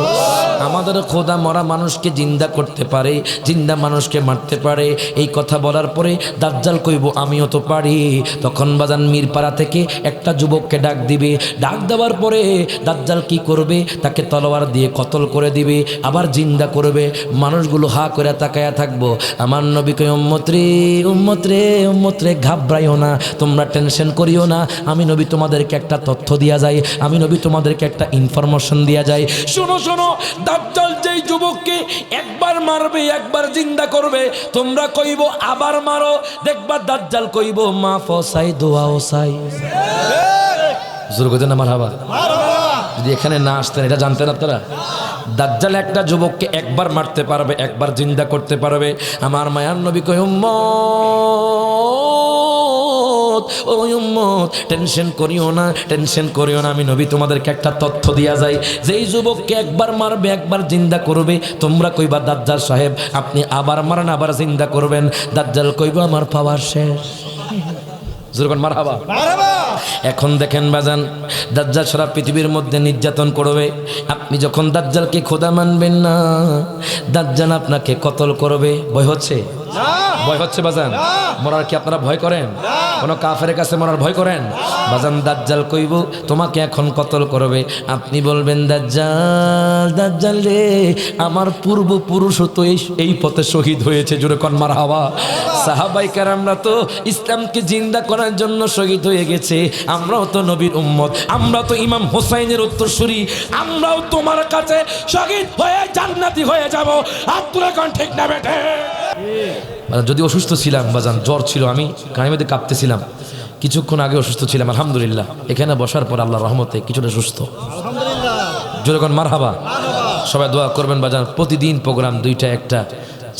আমাদের খোদা মরা মানুষকে জিন্দা করতে পারে, জিন্দা মানুষকে মারতে পারে। এই কথা বলার পরে দাজ্জাল কইব আমিও তো পারি। তখন বাজান মিরপাড়া থেকে একটা যুবককে ডাক দিবে। ডাক দেওয়ার পরে দাজ্জাল কি করবে? তাকে তলোয়ার দিয়ে কতল করে দিবে, আবার জিন্দা করবে। মানুষগুলো হা করে তাকায়া থাকবো। আমার নবী কই উম্মত রে, উম্মত রে, উম্মত রে, ঘাবড়াইও না, তোমরা টেনশন করিও না। আমি নবী তোমাদেরকে একটা তথ্য দিয়া যাই, আমি নবী তোমাদেরকে একটা ইনফরমেশন দিয়া যাই। শোনো শোনো, দাজ্জাল যেই যুবককে একবার মারবে, একবার জিন্দা করবে, তোমরা কইব আবার মারো, দেখবা দাজ্জাল কইব মা ফসাই দোয়া ওসাই। জোর করে না মারহাবা। যদি এখানে না আসতেন, এটা জানতেন আপনারা? দাজ্জাল একটা যুবককে একবার মারতে পারবে, একবার জিন্দা করতে পারবে। আমার মায়ার নবী কই উম্মত, ও উম্মত, টেনশন করিও না, টেনশন করিও না। আমি নবী তোমাদেরকে একটা তথ্য দিয়া যাই, যেই যুবককে একবার মারবে, একবার জিন্দা করবে, তোমরা কইবা দাজ্জাল সাহেব আপনি আবার মারেন, আবার জিন্দা করবেন। দাজ্জাল কইব আমার পাওয়ার শেষ। জোরকন মারহাবা। এখন দেখেন বাজান, দাজ্জাল সারা পৃথিবীর মধ্যে নির্যাতন করবে। আপনি যখন দাজ্জালকে খোদা মানবেন না, দাজ্জাল আপনাকে কতল করবে। ভয় হচ্ছে? ভয় হচ্ছে বাজান? মরার কি আপনারা ভয় করেন? কোন কাফেরের কাছে মরার ভয় করেন? বাজান দাজ্জাল কইব তোমাকে এখন কতল করবে। আপনি বলবেন দাজ্জাল, দাজ্জাল রে, আমার পূর্বপুরুষ তো এই পথে শহীদ হয়েছে। জোরে কোন মারহাবা। সাহাবায়ে কেরামরা তো ইসলামকে জিন্দা করার জন্য শহীদ হয়ে গেছে। আমরাও তো নবীর উম্মত, আমরা তো ইমাম হোসাইনের উত্তরসূরি, আমরাও তোমার কাছে শহীদ হয়ে জান্নাতি হয়ে যাব। আব্দুল কোন ঠিক না বেঠে? যদি অসুস্থ ছিলাম বাজান, জ্বর ছিল, আমি গায়ের মধ্যে কাঁপতেছিলাম, কিছুক্ষণ আগে অসুস্থ ছিলাম, আলহামদুলিল্লাহ এখানে বসার পর আল্লাহর রহমতে কিছুটা সুস্থ। জোরে কোন মারহাবা। সবাই দোয়া করবেন বাজান। প্রতিদিন প্রোগ্রাম দুইটা একটা,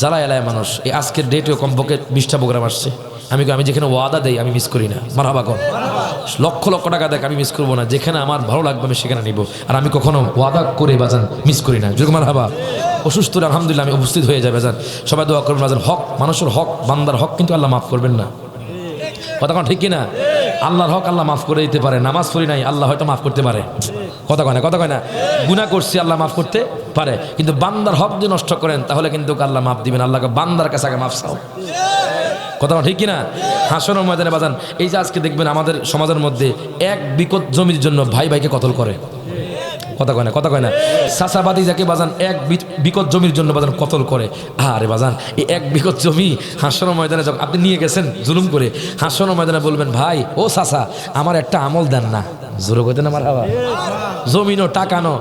যারা এলায় মানুষ। এই আজকের ডেটেও কমপক্ষে 20টা প্রোগ্রাম আসছে। আমি যেখানে ওয়াদা দেই আমি মিস করি না। মারহাবা কোন। লক্ষ লক্ষ টাকা দেখ আমি মিস করবো না। যেখানে আমার ভালো লাগবে আমি সেখানে নিব। আর আমি কখনো ওয়াদা করে বাজান মিস করি না। জোরে মারহাবা। অসুস্থ আলহামদুলিল্লাহ আমি উপস্থিত হয়ে যাবে বাজান। সবাই দোয়া করবেন বাজান। হক, মানুষের হক, বান্দার হক কিন্তু আল্লাহ মাফ করবেন না। কথা কোন ঠিক কিনা? আল্লাহর হক আল্লাহ মাফ করে দিতে পারে। নামাজ পড়ি নাই, আল্লাহ হয়তো মাফ করতে পারে। কথা কয় না, কথা কয় না। গুনাহ করছি, আল্লাহ মাফ করতে পারে, কিন্তু বান্দার হক যদি নষ্ট করেন তাহলে কিন্তু আল্লাহ মাফ দিবেন। আল্লাহকে বান্দার কাছে আগে মাফ চাও। কথা ঠিক কিনা? হাসরের ময়দানে বাজান, এই যে আজকে দেখবেন আমাদের সমাজের মধ্যে 1 বিকট জমির জন্য ভাই ভাইকে কতল করে। কথা কয় না, কথা কয় না। চাচাবাদী যাকে বাজান 1 বিকট জমির জন্য বাজান কতল করে। আরে বাজান, এই 1 বিকট জমি হাসরের ময়দানে যখন আপনি নিয়ে গেছেন জুলুম করে, হাসরের ময়দানে বলবেন, ভাই ও চাচা আমার একটা আমল দেন না। জোরে কইতেন আমার বাবা, জমিনও টাকানো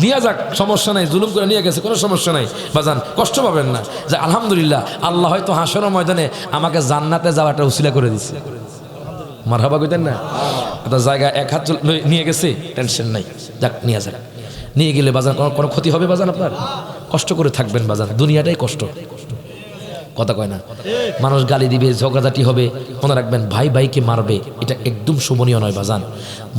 নিয়ে যাক, সমস্যা নাই, জুলুম করে নিয়ে গেছে, কোনো সমস্যা নাই বাজান, কষ্ট পাবেন না। যে আলহামদুলিল্লাহ আল্লাহ হয়তো হাসরের ময়দানে আমাকে জান্নাতে যাওয়াটা উসিলা করে দিচ্ছে। মারহাবা কইতেন না? আপনার জায়গায় 1 হাত নিয়ে গেছে, টেনশন নাই, যাক নিয়ে যাক। নিয়ে গেলে বাজান কোনো ক্ষতি হবে বাজান? আপনার কষ্ট করে থাকবেন বাজান, দুনিয়াটাই কষ্ট। কথা কয় না? মানুষ গালি দিবে, ঝগড়াঝাটি হবে, মনে রাখবেন ভাই ভাইকে মারবে, এটা একদম শোভনীয় নয় বাজান।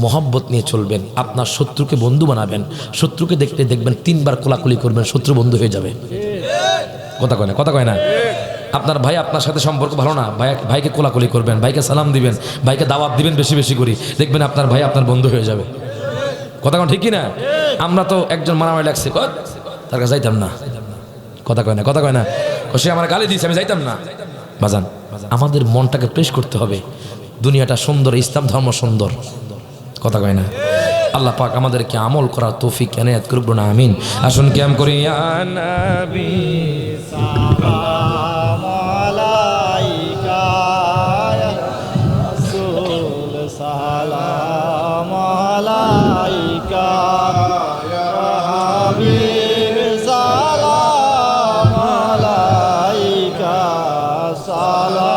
মহব্বত নিয়ে চলবেন, আপনার শত্রুকে বন্ধু বানাবেন, শত্রুকে দেখলে দেখবেন 3 বার কোলাকুলি করবেন, শত্রু বন্ধু হয়ে যাবে। কথা কয় না, কথা কয় না? আপনার ভাই আপনার সাথে সম্পর্ক ভালো না, ভাইকে কোলাকুলি করবেন, ভাইকে সালাম দিবেন, ভাইকে দাওয়াত দিবেন বেশি বেশি করে, দেখবেন আপনার ভাই আপনার বন্ধু হয়ে যাবে। কথা কন ঠিক কিনা? আমরা তো একজন মারামারি লাগছে, তার কাছে যাইতাম না। কথা কয় না, কথা কয় না? সে আমার গালি দিয়েছে, আমি যাইতাম না। বাজান, আমাদের মনটাকে ফ্রেশ করতে হবে। দুনিয়াটা সুন্দর, ইসলাম ধর্ম সুন্দর। কথা কয় না? আল্লাহ পাক আমাদেরকে আমল করার তৌফিক এনায়েত করুক না, আমিন। আসুন কিয়াম করি। ইয়া নবী সালাম আলাইকা, ইয়া রাসূল সালাম আলাইকা, ইয়া হাবিব সালাম আলাইকা, সালাওয়াতুল্লাহ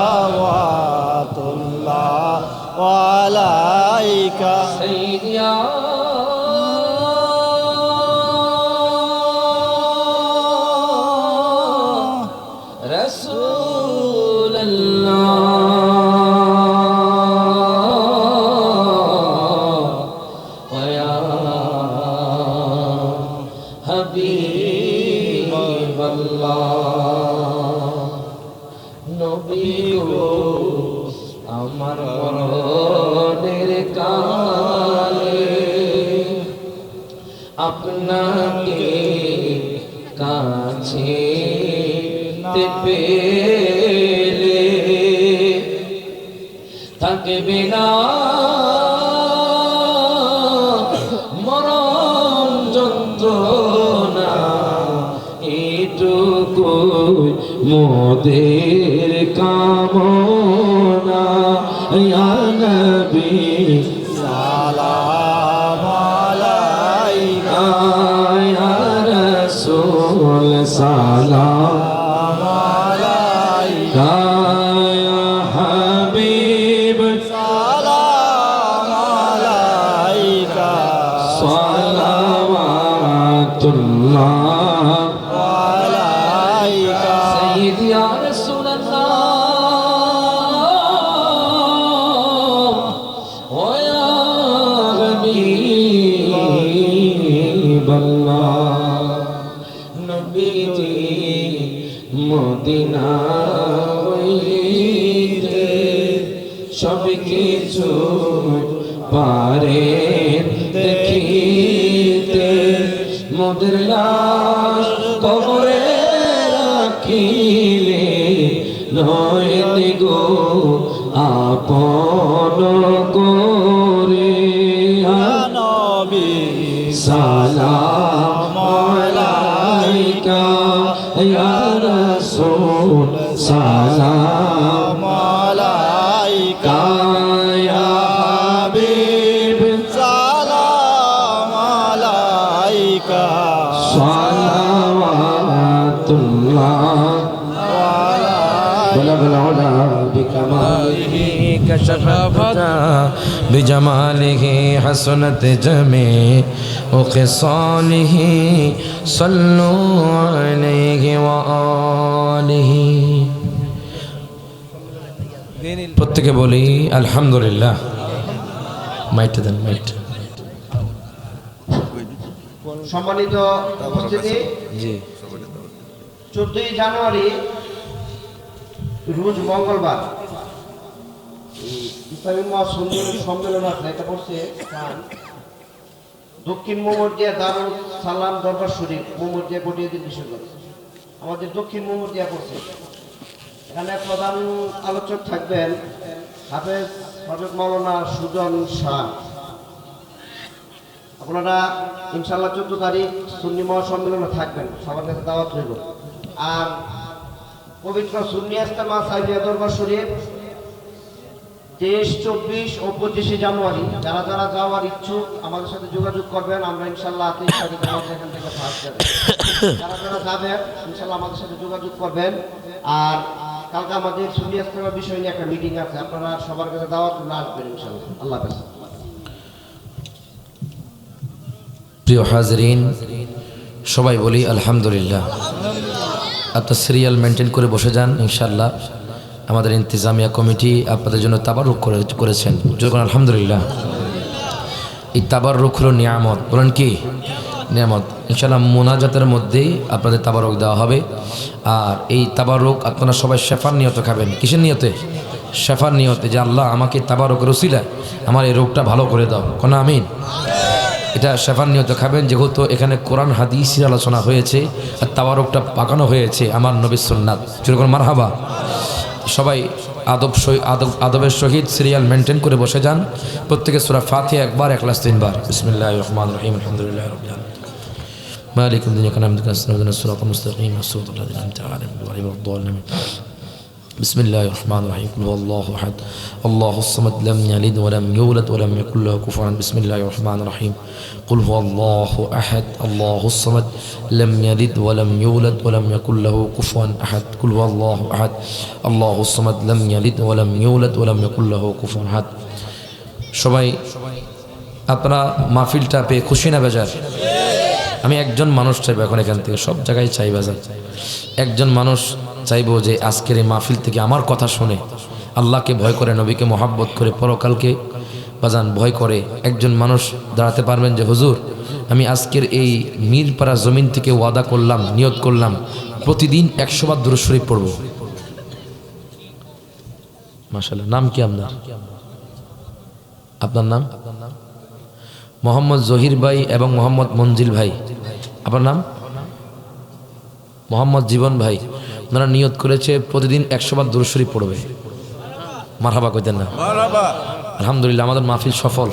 আলাইকা সাইয়্যিদিয়া আমার মনের কালে আপনাকে কাছে পেলে থাকবে না মরণ যন্ত্রণা, এটুকু মোদের কামনা। ইয়া নবী সালাম আলাইকা, ইয়া রাসূল সালাম আলাইকা, ইয়া হাবিব সালাম আলাইকা, সালাওয়াতুল্লাহ আলাইকা সাইয়্যিদি ইয়া রাসূলুল্লাহ ওয়া ইয়া হাবিবাল্লাহ। নবীজি মদিনা হইতে সব কিছু পারেন দেখিতে, মোদের লাশ কবরে রাখিলে নয়ন গো আপন করে। নবী সালাম আলাইকা, ইয়া রাসূল সালাম আলাইকা, ইয়া হাবিব সালাম আলাইকা, সালাওয়াতুল্লাহ بلغ العلا بكماله كشف الفتى بجماله حسنت جميع وخصاله صلوا عليه وآله। প্রত্যেকে বলি আলহামদুলিল্লাহ। মাইট দেন, মাইট। সম্মানিত উপস্থিতি, জি 14 জানুয়ারি রোজ মঙ্গলবার ইসলামী মহাসম্মেলন আছে, এটা পড়ছে দক্ষিণ মোমরদিয়া দারুল সালাম দরবার শরীফ মোমরদিয়া কটিয়াদির বিশ্ববিদ্যালয় আমাদের দক্ষিণ মোমরদিয়া পড়ছে। এখানে প্রধান আলোচক থাকবেন হাফেজ হযরত মাওলানা সুজন শাহ। আপনারা ইনশাআল্লাহ 14 তারিখ সুন্নি মহাসম্মেলনে থাকবেন, সবার কাছে দাওয়াত রইল। আর পবিত্র সুন্নি ইজতেমা সাইফিয়া দরবার শরীফ 23, 24 ও 25 জানুয়ারি যারা যারা যাওয়ার ইচ্ছুক আমাদের সাথে যোগাযোগ করবেন। আমরা ইনশাআল্লাহ এখান থেকে ফার্স্ট যাবেন। যারা যারা যাবেন ইনশাআল্লাহ আমাদের সাথে যোগাযোগ করবেন। আর কালকে আমাদের সুন্নি ইজতেমা বিষয় নিয়ে একটা মিটিং আছে, আপনারা সবার কাছে দাওয়াত আসবেন ইনশাআল্লাহ। আল্লাহ হাফেজ। প্রিয় হাজরিন, সবাই বলি আলহামদুলিল্লাহ। আপনার সিরিয়াল মেনটেন করে বসে যান ইনশাআল্লাহ। আমাদের ইন্তেজামিয়া কমিটি আপনাদের জন্য তাবারুক করেছেন, যখন আলহামদুলিল্লাহ। এই তাবারুক হলো নিয়ামত, বলেন কি নিয়ামত। ইনশাআল্লাহ মোনাজাতের মধ্যেই আপনাদের তাবারুক দেওয়া হবে। আর এই তাবারুক আপনারা সবাই শেফার নিয়তে খাবেন। কিসের নিয়তে? শেফার নিয়তে, যে আল্লাহ আমাকে তাবারুকের উসিলায় আমার এই রোগটা ভালো করে দাও, কোন আমিন। এটা শেফার নিয়তে খাবেন, যেহেতু এখানে কোরআন হাদিসের আলোচনা হয়েছে আর তাবারুকটা পাকানো হয়েছে আমার নবীর সুন্নাত। যেরকম মারহাবা। সবাই আদবের সহিত সিরিয়াল মেনটেন করে বসে যান। প্রত্যেকে সূরা ফাতিহা একবার, ইখলাস 3 বার। বিসমিল্লাহির রাহমানির রাহিম, আলহামদুলিল্লাহি রাব্বিল আলামিন, মালিকিদ দিন, ইয়াকা না'বুদু ওয়া ইয়াকা নাস্তাঈন, সিরাতাল মুস্তাকিম, সিরাতাল লাযিনা আন'আমতা আলাইহিম গায়রিল মাগদূবি আলাইহিম। بسم الله الرحمن الرحيم. قل هو الله احد الله الصمد لم يلد ولم يولد ولم يكن له كفوا احد. بسم الله الرحمن الرحيم. قل هو الله احد الله الصمد لم يلد ولم يولد ولم يكن له كفوا احد. قل هو الله احد الله الصمد لم يلد ولم يولد ولم يكن له كفوا احد. সবাই আপনারা মাহফিলটা পেয়ে খুশি না বেজার? আমি একজন মানুষ চাইবো এখন এখান থেকে, সব জায়গায় চাই বাজার, একজন মানুষ চাইবো যে আজকের এই মাহফিল থেকে আমার কথা শুনে আল্লাহকে ভয় করে, নবীকে মহাব্বত করে, পরকালকে বাজান ভয় করে একজন মানুষ দাঁড়াতে পারবেন যে হুজুর আমি আজকের এই মিরপাড়া জমিন থেকে ওয়াদা করলাম, নিয়ত করলাম প্রতিদিন 100 বার দুরূদ শরীফ পড়ব। মাশাআল্লাহ। নাম কি আপনার? আপনার নাম? মোহাম্মদ জহির ভাই এবং মোহাম্মদ মঞ্জিল ভাই। আপনার নাম? মোহাম্মদ জীবন ভাই। ওনারা নিয়ত করেছে প্রতিদিন 100 বার দুরূদ শরীফ পড়বে। মারহাবা কইতেন না? আলহামদুলিল্লাহ, আমাদের মাহফিল সফল।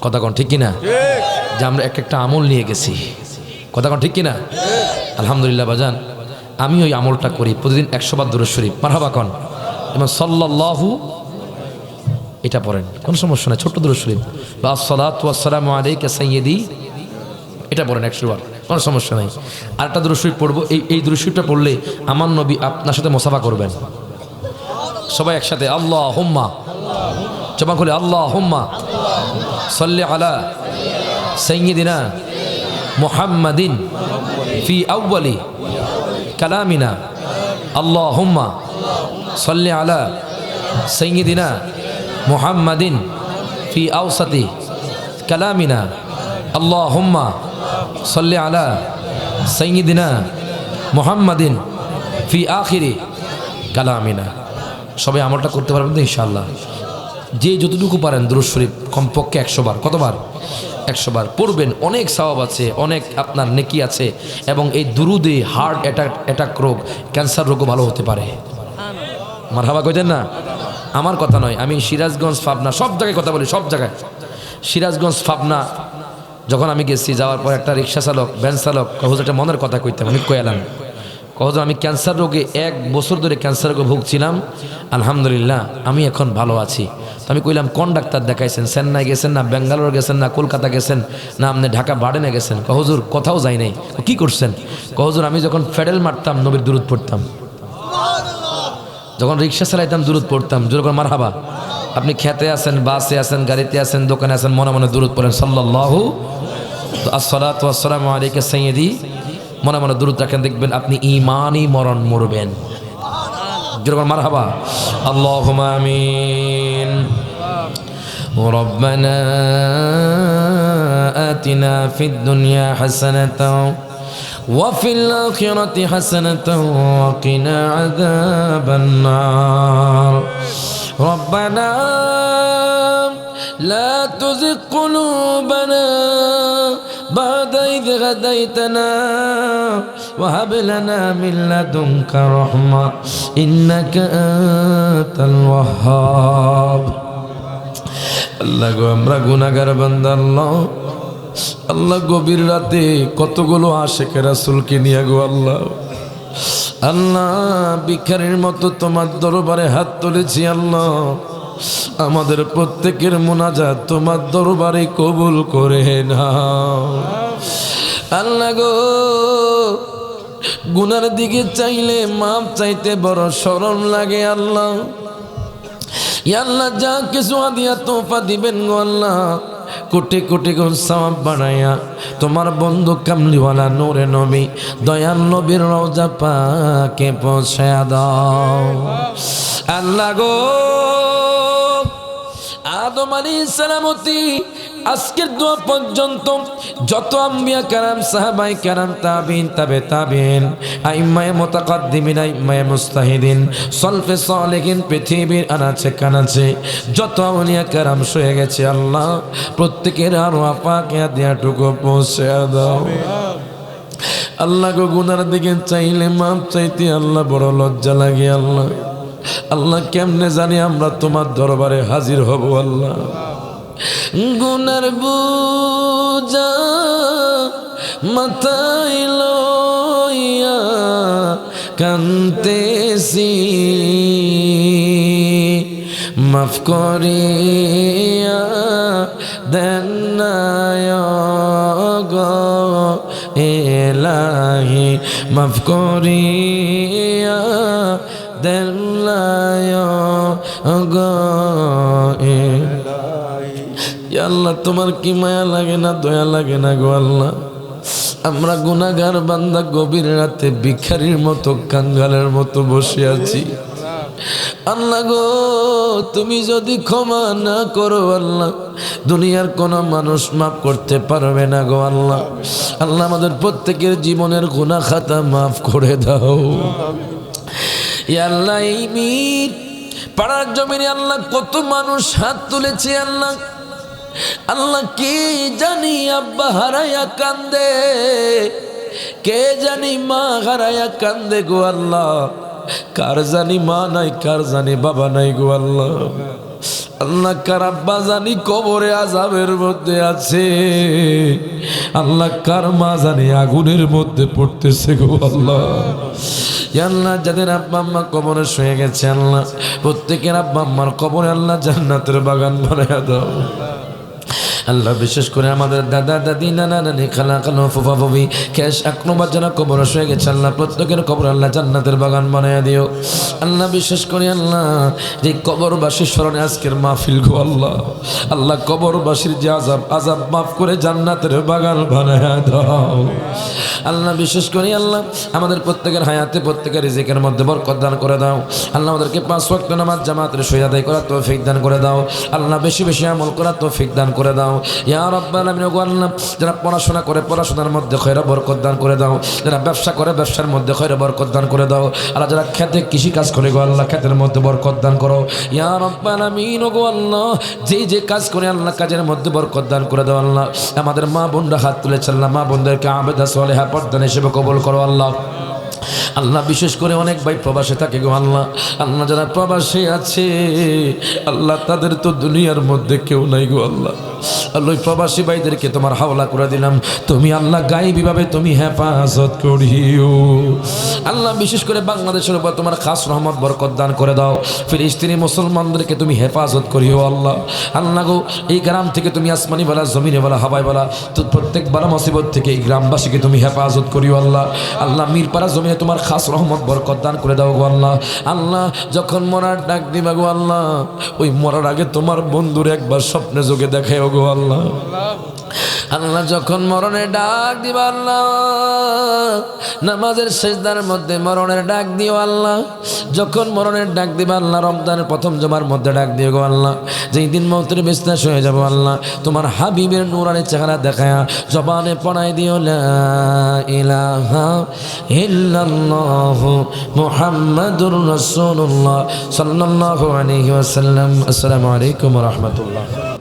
কথা কোন ঠিক কিনা? যে আমরা একটা আমল নিয়ে গেছি। কথা কোন ঠিক কিনা? আলহামদুলিল্লাহ বাজান, আমি ওই আমলটা করি প্রতিদিন 100 বার দুরূদ শরীফ। মারহাবা কোন? এবং সাল্লাল্লাহু এটা পড়েন, কোন সমস্যা নাই। ছোট্ট দুরূদ শরীফ বা আসসালাতু ওয়াসসালামু আলাইকা সাইয়্যিদি, এটা পড়েন 100 বার, কোনো সমস্যা নাই। আরেকটা দুরূদ শরীফ পড়বো, এই দুরূদ শরীফটা পড়লে আমার নবী আপনার সাথে মুসাফা করবেন। সবাই একসাথে আল্লাহুম্মা, জবান খুলে আল্লাহুম্মা সাল্লি আলা সাইয়্যিদিনা মুহাম্মাদিন ফি আউয়ালি কালামিনা, আল্লাহুম্মা সাল্লি আলা সাইয়্যিদিনা মুহাম্মাদিন ফি আওসাতি কালামিনা, আল্লাহুম্মা সাল্লি আলা সাইয়্যিদিনা মুহাম্মাদিন ফি আখিরি কালামিনা। সবাই আমলটা করতে পারবেন তো ইনশাআল্লাহ। যে যতটুকু পারেন দুরূদ শরীফ কমপক্ষে 100 বার। কতবার? 100 বার পড়বেন। অনেক সওয়াব আছে, অনেক আপনার নেকি আছে, এবং এই দুরুদে হার্ট অ্যাটাক রোগ, ক্যান্সার রোগও ভালো হতে পারে। মারহাবা কইতেন না? আমার কথা নয়, আমি সিরাজগঞ্জ, পাবনা, সব জায়গায় কথা বলি, সব জায়গায়। সিরাজগঞ্জ, পাবনা যখন আমি গেছি, যাওয়ার পর একটা রিক্সা চালক, ভ্যান চালক হুজুর একটা মনের কথা কইতাম, আমি কই এলাম, হুজুর আমি ক্যান্সার রোগে 1 বছর ধরে ক্যান্সার রোগে ভুগছিলাম, আলহামদুলিল্লাহ আমি এখন ভালো আছি। তো আমি কইলাম কোন ডাক্তার দেখাইছেন? চেন্নাই গেছেন না বেঙ্গালোর গেছেন না কলকাতা গেছেন না আপনি ঢাকা বাড়েনে গেছেন? হুজুর কোথাও যাই নাই। কি করছেন? হুজুর আমি যখন ফেডেল মারতাম নবীর দুরূদ পড়তাম, যখন রিক্সা চালাইতাম দুরূদ পড়তাম। যেরকম মারহাবা। আপনি খেতে আছেন, বাসে আছেন, গাড়িতে আছেন, দোকানে আছেন, মনে মনে দুরূদ পড়েন সাল্লাল্লাহু আসসালাতু ওয়াসসালামু আলাইকা সাইয়্যিদি, মনে মনে দুরূদ রাখেন, দেখবেন আপনি ঈমানি মরণ মরবেন। যেরকম মারহাবা। আল্লাহুম্মা আমিন। রব্বানা আতিনা ফিদ দুনিয়া হাসানাতাও وفي الآخرة حسنة وقنا عذاب النار ربنا لا تزغ قلوبنا هديتنا وهب لنا من لدنك رحمة إنك أنت الوهاب আল্লাহ গো আমরা গুনাহগার বান্দা আল্লাহ আল্লাহ গভীর রাতে কতগুলো আশিকের রাসূলকে নিয়ে গো আল্লাহ আল্লাহ ভিখারির মতো তোমার দরবারে হাত তুলেছি আল্লাহ আমাদের প্রত্যেকের মুনাজাত তোমার দরবারে কবুল করে নাও আল্লাহ গো গুনার দিকে চাইলে মাপ চাইতে বড় শরম লাগে আল্লাহ ইয়া আল্লাহ যা কিছু আদিয়া তোফা দিবেন গো আল্লাহ কোটি কোটি গুণ সওয়াব বানায়া তোমার বন্ধু কামলিওয়ালা নূরে নবী দয়াল নবীর রওজা পাকে পৌঁছায়া দাও আল্লাহ গো আদম আলাইহিস সালামতি আজকের দোয়া পর্যন্ত যত আম্বিয়া কারাম সাহাবায়ে কারাম তাবিন তাবে তাবিন আইম্মায়ে মুতাকাদ্দিমিন আইম্মায়ে মুস্তাহিদিন সলফে সালেহিন পৃথিবীর আনাচে কানাচে যত আউলিয়া কারাম শুয়ে গেছে আল্লাহ প্রত্যেকের আরওয়াহ পাকে দেয়াটুকু পৌঁছে দাও আল্লাহ গো গুনার দিকে চাইলে মাপ চাইতে আল্লাহ বড় লজ্জা লাগে আল্লাহ আল্লাহ কেমনে জানি আমরা তোমার দরবারে হাজির হব আল্লাহ গুনার বুঝা মাথায় লইয়া কান্তেছি মাফ করিয়া দেন না গো এলাহি মাফ করিয়া দেন না গো আল্লাহ তোমার কি মায়া লাগে না দয়া লাগে না গো আল্লাহ আমরা গুনাহগার বান্দা গভীর রাতে ভিখারির মতো কাঙ্গালের মতো বসে আছি আল্লাহ গো তুমি যদি ক্ষমা না করো আল্লাহ দুনিয়ার কোন মানুষ মাফ করতে পারবে না গো আল্লাহ আল্লাহ আমাদের প্রত্যেকের জীবনের গুনাহ খাতা মাফ করে দাও ইয়া আল্লাহ এই মির পাড়ার জমিনে আল্লাহ কত মানুষ হাত তুলেছে আল্লাহ আল্লাহ কে জানি আব্বা হারায়া কান্দে কে জানি মা হারায়া কান্দে গো আল্লাহ কার জানি মা নাই কার জানি বাবা নাই গো আল্লাহ আল্লাহ কার আব্বা জানি কবরে আযাবের মধ্যে আছে আল্লাহ কার মা জানি আগুনের মধ্যে পড়তেছে গো আল্লাহ ইয়া আল্লাহ যাদের আব্বা আম্মা কবরে শুয়ে গেছে আল্লাহ প্রত্যেকের আব্বা আম্মার কবরে আল্লাহ জান্নাতের বাগান বানায়া দাও আল্লাহ বিশেষ করে আমাদের দাদা দাদি নানা নানি খালা খালো ফুফা ফুফি ক্যাশ আকনোবা যারা কবর শুয়ে গেছে আল্লাহ প্রত্যেকের কবর আল্লাহ জান্নাতের বাগান বানায়া দিও আল্লাহ বিশেষ করে আল্লাহ যে কবরবাসীর স্মরণে আজকের মাহফিল গো আল্লাহ আল্লাহ কবরবাসীর যে আযাব মাফ করে জান্নাতের বাগান বানায়া দাও আল্লাহ বিশেষ করে আল্লাহ আমাদের প্রত্যেকের হায়াতে প্রত্যেকের রিজিকের মধ্যে বরকত দান করে দাও আল্লাহ আমাদেরকে 5 ওয়াক্ত নামাজ জামাতের সহিত আদায় করার তৌফিক দান করে দাও আল্লাহ বেশি বেশি আমল করার তৌফিক দান করে দাও ইয়া রাব্বাল আলামিন গো আল্লাহ যারা পড়াশোনা করে পড়াশোনার মধ্যে খয়র বরকত দান করে দাও যারা ব্যবসা করে ব্যবসার মধ্যে খয়র বরকত দান করে দাও আল্লাহ যারা খেতে কৃষি কাজ করে গো আল্লাহ খেতের মধ্যে বরকত দান করো ইয়া রাব্বাল আলামিন গো আল্লাহ যে কাজ করে আল্লাহ কাজের মধ্যে বরকত দান করে দাও আল্লাহ আমাদের মা বোনরা হাত তুলেছে আল্লাহ মা বোনদেরকে আবেদা সালেহা পর্দান হিসেবে কবুল করো আল্লাহ আল্লাহ বিশেষ করে অনেক ভাই প্রবাসে থাকে গো আল্লাহ আল্লাহ যারা প্রবাসে আছে আল্লাহ তাদের তো দুনিয়ার মধ্যে কেউ নাই গো আল্লাহ আল্লাহ প্রবাসী ভাইদেরকে তোমার হাওলা করে দিলাম তুমি আল্লাহ গায়েবীভাবে তুমি হেফাজত করিও আল্লাহ বিশেষ করে বাংলাদেশের উপর তোমার খাস রহমত বরকত দান করে দাও ফিলিস্তিনি মুসলমানদেরকে তুমি হেফাজত করিও আল্লাহ আল্লাহ গো এই গ্রাম থেকে তুমি আসমানি বলা জমিনে বলা হাওয়ায় বলা তো প্রত্যেক বালা মুসিবত থেকে এই গ্রামবাসীকে তুমি হেফাজত করিও আল্লাহ আল্লাহ মিরপাড়া জমিনে তোমার খাস রহমত বরকত দান করে দাও গো আল্লাহ আল্লাহ যখন মরার ডাক দিবা গো আল্লাহ ওই মরার আগে তোমার বন্ধুর একবার স্বপ্নে যোগে দেখাও গো আল্লাহ আল্লাহ যখন মরণের ডাক দিবা আল্লাহ নামাজের সিজদার মধ্যে মরণের ডাক দিও আল্লাহ যখন মরণের ডাক দিবা আল্লাহ রমজানের প্রথম জমার মধ্যে ডাক দিও গো আল্লাহ যেই দিন মৌতের বিস্তার হয়ে যাব আল্লাহ তোমার হাবিবের নূরানি চেহারা দেখায়া জবানে পড়াই দিও লা ইলাহা ইল্লাল্লাহ মুহাম্মাদুর রাসূলুল্লাহ সাল্লাল্লাহু আলাইহি ওয়াসাল্লাম। আসসালামু আলাইকুম ওয়া রাহমাতুল্লাহ।